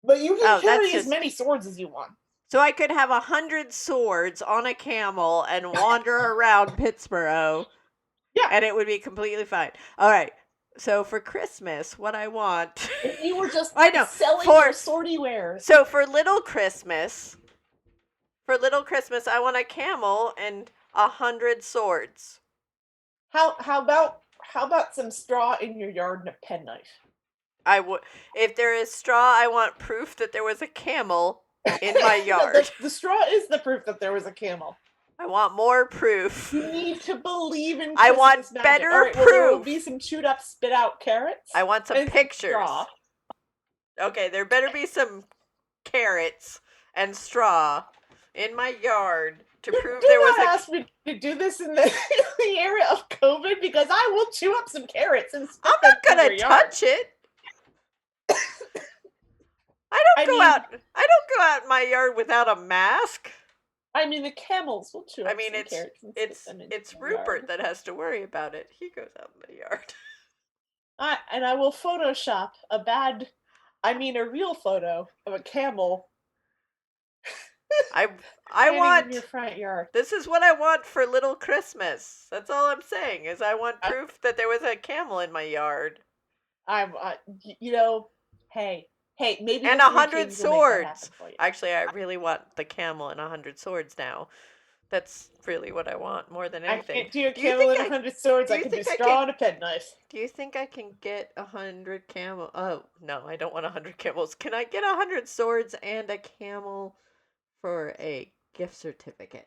But you can Oh, that's carry as just- many swords as you want. So I could have 100 swords on a camel and wander around Pittsburgh. Yeah. And it would be completely fine. All right. So for Christmas, what I want... If you were just I know, selling for- your swordy wares. So for little Christmas, I want a camel and 100 swords. How about some straw in your yard and a penknife? If there is straw, I want proof that there was a camel in my yard. No, the straw is the proof that there was a camel. I want more proof. You need to believe in I Christmas want magic. better All right, well, there will proof. be some chewed up, spit out carrots. I want some and pictures. straw. Okay, there better be some carrots and straw in my yard to prove Do there was not a... ask me to do this in the era of COVID, because I will chew up some carrots and spit I'm them not gonna in your yard. touch it. I don't go out in my yard without a mask. I mean, the camels will chew up I mean, some carrots and spit them in it's your Rupert yard. that has to worry about it. He goes out in the yard. And I will Photoshop a real photo of a camel I standing in want... your front yard. This is what I want for little Christmas. That's all I'm saying, is I want proof that there was a camel in my yard. Hey, maybe And the Three 100 Kings will make that happen swords. for you. Actually, I really want the camel and 100 swords now. That's really what I want more than I anything. can't do a Do you camel think and 100 swords. do I you can do think I straw can- and a penknife. Do you think I can get 100 camel? Oh, no, I don't want 100 camels. Can I get 100 swords and a camel for a gift certificate?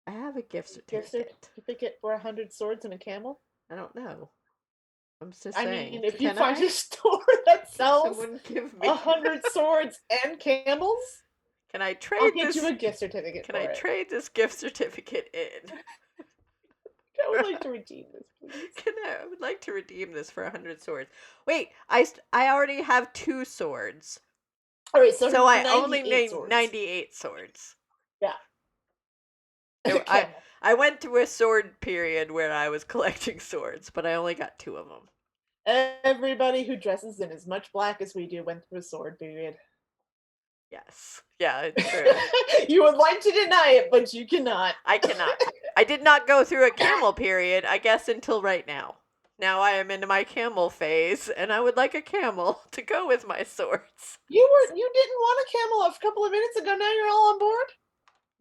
I have a gift Gift certificate. certificate for 100 swords and a camel? I don't know. I'm just I saying. mean, if you Can find I? a store that sells Someone give me 100 swords and camels, Can I I'll trade get this? you a gift certificate Can for I it. trade this gift certificate in? I would like to redeem this, please. I would like to redeem this for 100 swords. Wait, I already have 2 swords. All right, so So I only 98 need swords. 98 swords. Yeah. So Camel. I went through a sword period where I was collecting swords, but I only got 2 of them. Everybody who dresses in as much black as we do went through a sword period. Yes. Yeah, it's true. You would like to deny it, but you cannot. I cannot. I did not go through a camel period, I guess, until right now. Now I am into my camel phase, and I would like a camel to go with my swords. You didn't want a camel a couple of minutes ago. Now you're all on board.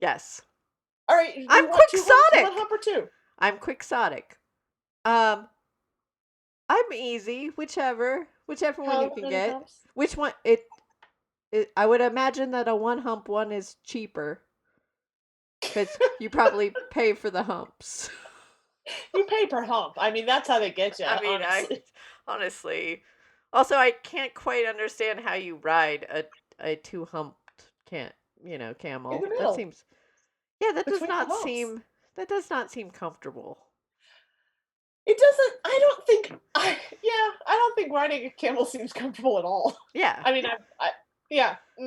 Yes. All right. you I'm want 2 humps, quixotic. 1 hump or 2? I'm quixotic. I'm easy, whichever one How you can many get. humps? Which one? I would imagine that a 1 hump one is cheaper. Because you probably pay for the humps. You pay per hump. I mean, that's how they get you. I mean, honestly. Also, I can't quite understand how you ride a 2-humped camel. In the That middle. seems... Yeah, that does Between the not humps. seem... That does not seem comfortable. It doesn't. I don't think riding a camel seems comfortable at all. Yeah. I mean,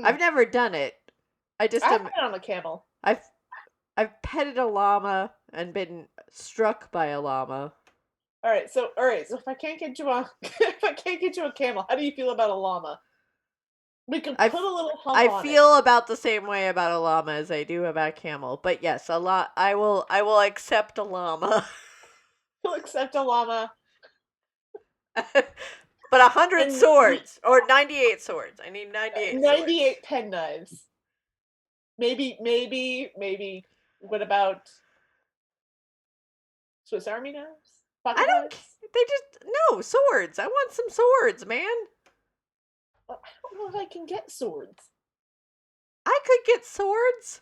I've never done it. I just I've am... been on a camel. I've petted a llama and been struck by a llama. All right. So if I can't get you a camel, how do you feel about a llama? We can put a little hump on I feel about the same way about a llama as I do about a camel. But yes, I will accept a llama. You'll accept a llama. But 100 And swords or 98 swords. I need 98 98 pen knives. Maybe. What about Swiss Army knives? Pocket I don't. knives? They just no swords. I want some swords, man. I don't know if I can get swords. I could get swords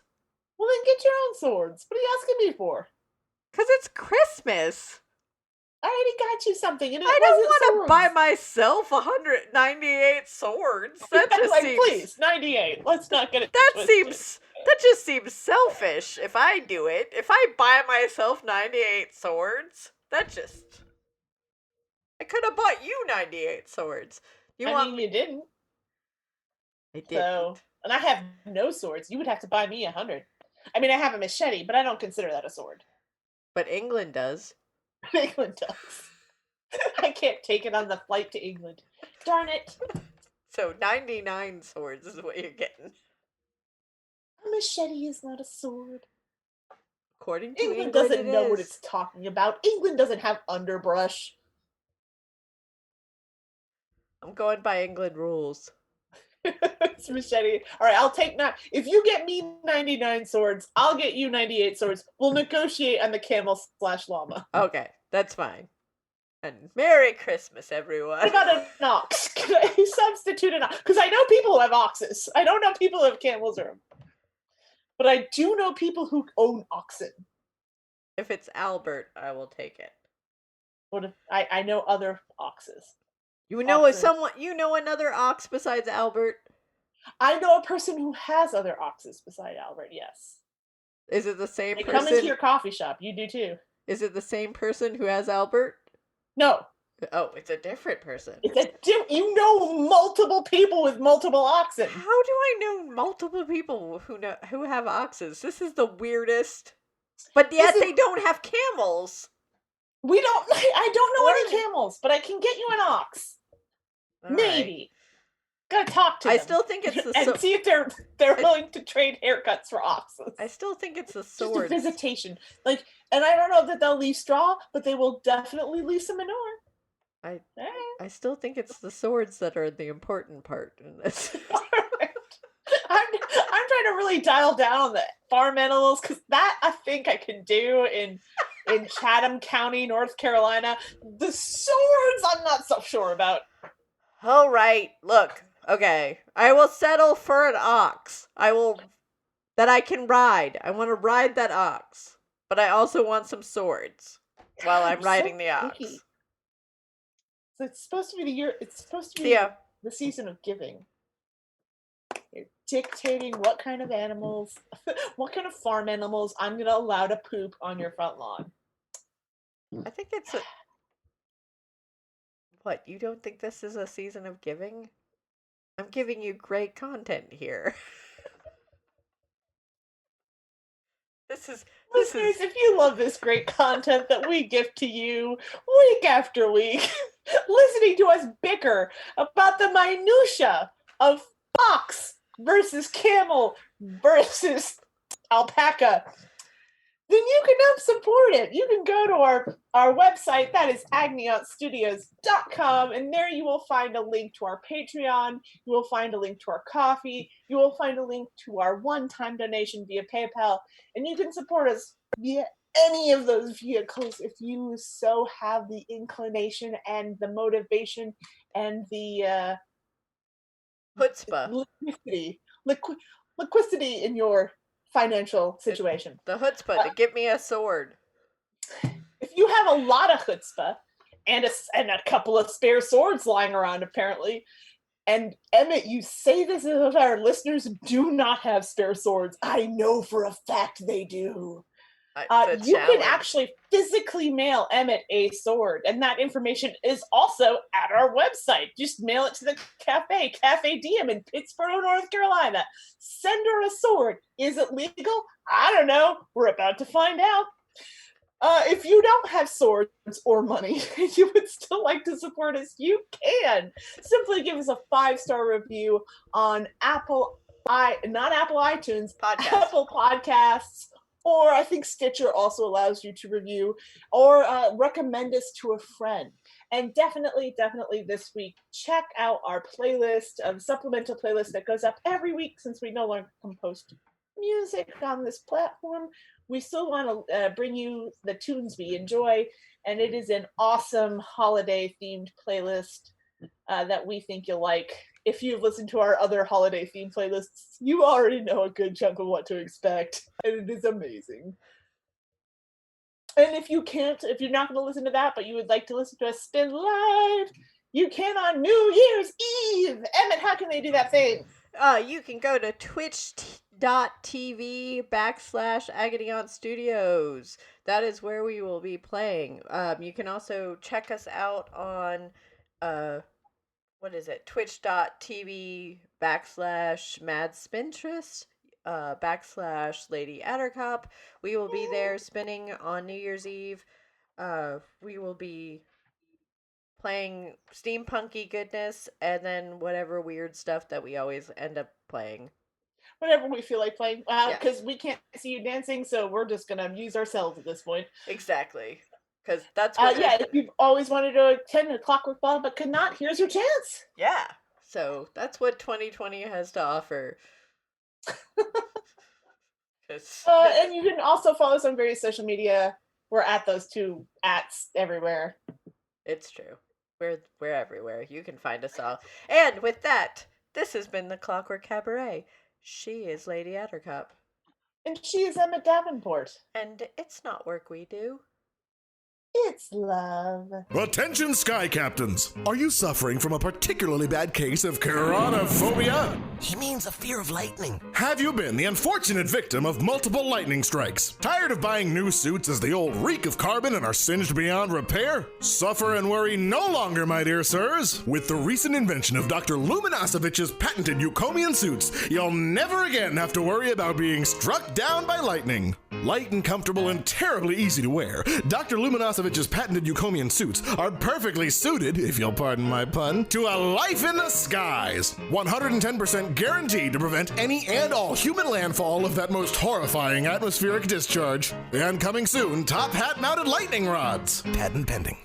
Well, then get your own swords. What are you asking me for? because it's Christmas. I already got you something, and it I don't wasn't want to buy swords. myself 198 swords. That Yeah, just like, seems. please, 98. Let's not get it. That twisted. just seems selfish if I do it. If I buy myself 98 swords, I could have bought you 98 swords. You I want mean, me? you didn't. I didn't. So, and I have no swords. You would have to buy me 100. I mean, I have a machete, but I don't consider that a sword. But England does. England does. I can't take it on the flight to England. Darn it. So 99 swords is what you're getting. A machete is not a sword. According to England England, doesn't it know what is. it's talking about. England doesn't have underbrush. I'm going by England rules. It's machete. All right, I'll take that. If you get me 99 swords, I'll get you 98 swords. We'll negotiate on the camel/llama. Okay, that's fine. And Merry Christmas, everyone. What about an ox? Can I substitute an ox? Because I know people who have oxes. I don't know people who have camels or, but I do know people who own oxen. If it's Albert, I will take it. What if I know other oxes? You know Oxen. you know another ox besides Albert? I know a person who has other oxes beside Albert. Yes, Is it the same they come into person? your coffee shop. You do too. Is it the same person who has Albert? No, Oh, it's a different person. it's a you know multiple people with multiple oxen. How do I know multiple people who have oxes? This is the weirdest. But yet This is- they don't have camels. We don't. I don't know Or- any camels, but I can get you an ox. All right. Maybe. Gotta talk to them. I still think it's the and see if they're willing to trade haircuts for oxes. I still think it's the Just a swords. visitation. Like, and I don't know that they'll leave straw, but they will definitely leave some manure. I still think it's the swords that are the important part in this. I'm trying to really dial down on the farm animals because that I think I can do in Chatham County, North Carolina. The swords I'm not so sure about. All right, look. Okay, I will settle for an ox. That I can ride. I want to ride that ox, but I also want some swords while I'm You're so riding the ox. picky. So it's supposed to be the year. It's supposed to be Yeah, the season of giving. You're dictating what kind of animals, what kind of farm animals I'm gonna allow to poop on your front lawn. I think it's a. What, you don't think this is a season of giving? I'm giving you great content here. This Listeners, is if you love this great content that we give to you week after week, listening to us bicker about the minutia of ox versus camel versus alpaca, then you can help support it. You can go to our website, that is agonyauntstudios.com, and there you will find a link to our Patreon, you will find a link to our coffee, you will find a link to our one-time donation via PayPal, and you can support us via any of those vehicles if you so have the inclination and the motivation and the chutzpah. liquidity in your financial situation. The chutzpah to get me a sword. If you have a lot of chutzpah and a couple of spare swords lying around, apparently, and Emmett, you say this as if our listeners do not have spare swords. I know for a fact they do. It's a You can challenge. actually physically mail Emmett a sword, and that information is also at our website. Just mail it to the Cafe Diem in Pittsboro, North Carolina. Send her a sword. Is it legal? I don't know. We're about to find out. If you don't have swords or money and you would still like to support us, you can. Simply give us a 5-star review on Apple iTunes, Podcast. Apple Podcasts, or I think Stitcher also allows you to review, or recommend us to a friend. And definitely this week, check out our playlist, supplemental playlist that goes up every week since we no longer can post music on this platform. We still want to bring you the tunes we enjoy, and it is an awesome holiday-themed playlist that we think you'll like. If you've listened to our other holiday-themed playlists, you already know a good chunk of what to expect, and it is amazing. And if you're not going to listen to that, but you would like to listen to us spin live, you can on New Year's Eve. Emmett, how can they do that thing? You can go to twitch.tv/Agony Aunt Studios. That is where we will be playing. You can also check us out on what is it? Twitch.tv/madspinterest /Lady Attercop. We will be there spinning on New Year's Eve. We will be playing steampunky goodness and then whatever weird stuff that we always end up playing. Whatever we feel like playing, Yes. because we can't see you dancing, so we're just gonna amuse ourselves at this point. Exactly. Because that's what Yeah, if you've always wanted to attend a Clockwork Ball but could not, here's your chance. Yeah. So that's what 2020 has to offer. And you can also follow us on various social media. We're at those 2 ats everywhere. It's true. We're everywhere. You can find us all. And with that, this has been the Clockwork Cabaret. She is Lady Attercop. And she is Emmett Davenport. And it's not work we do. It's love. Attention, Sky Captains! Are you suffering from a particularly bad case of keratophobia? He means a fear of lightning. Have you been the unfortunate victim of multiple lightning strikes? Tired of buying new suits as the old reek of carbon and are singed beyond repair? Suffer and worry no longer, my dear sirs. With the recent invention of Dr. Luminasovich's patented Eucomian suits, you'll never again have to worry about being struck down by lightning. Light and comfortable and terribly easy to wear, Dr. Luminosovich's patented Eucomian suits are perfectly suited, if you'll pardon my pun, to a life in the skies. 110% guaranteed to prevent any and all human landfall of that most horrifying atmospheric discharge. And coming soon, top hat-mounted lightning rods. Patent pending.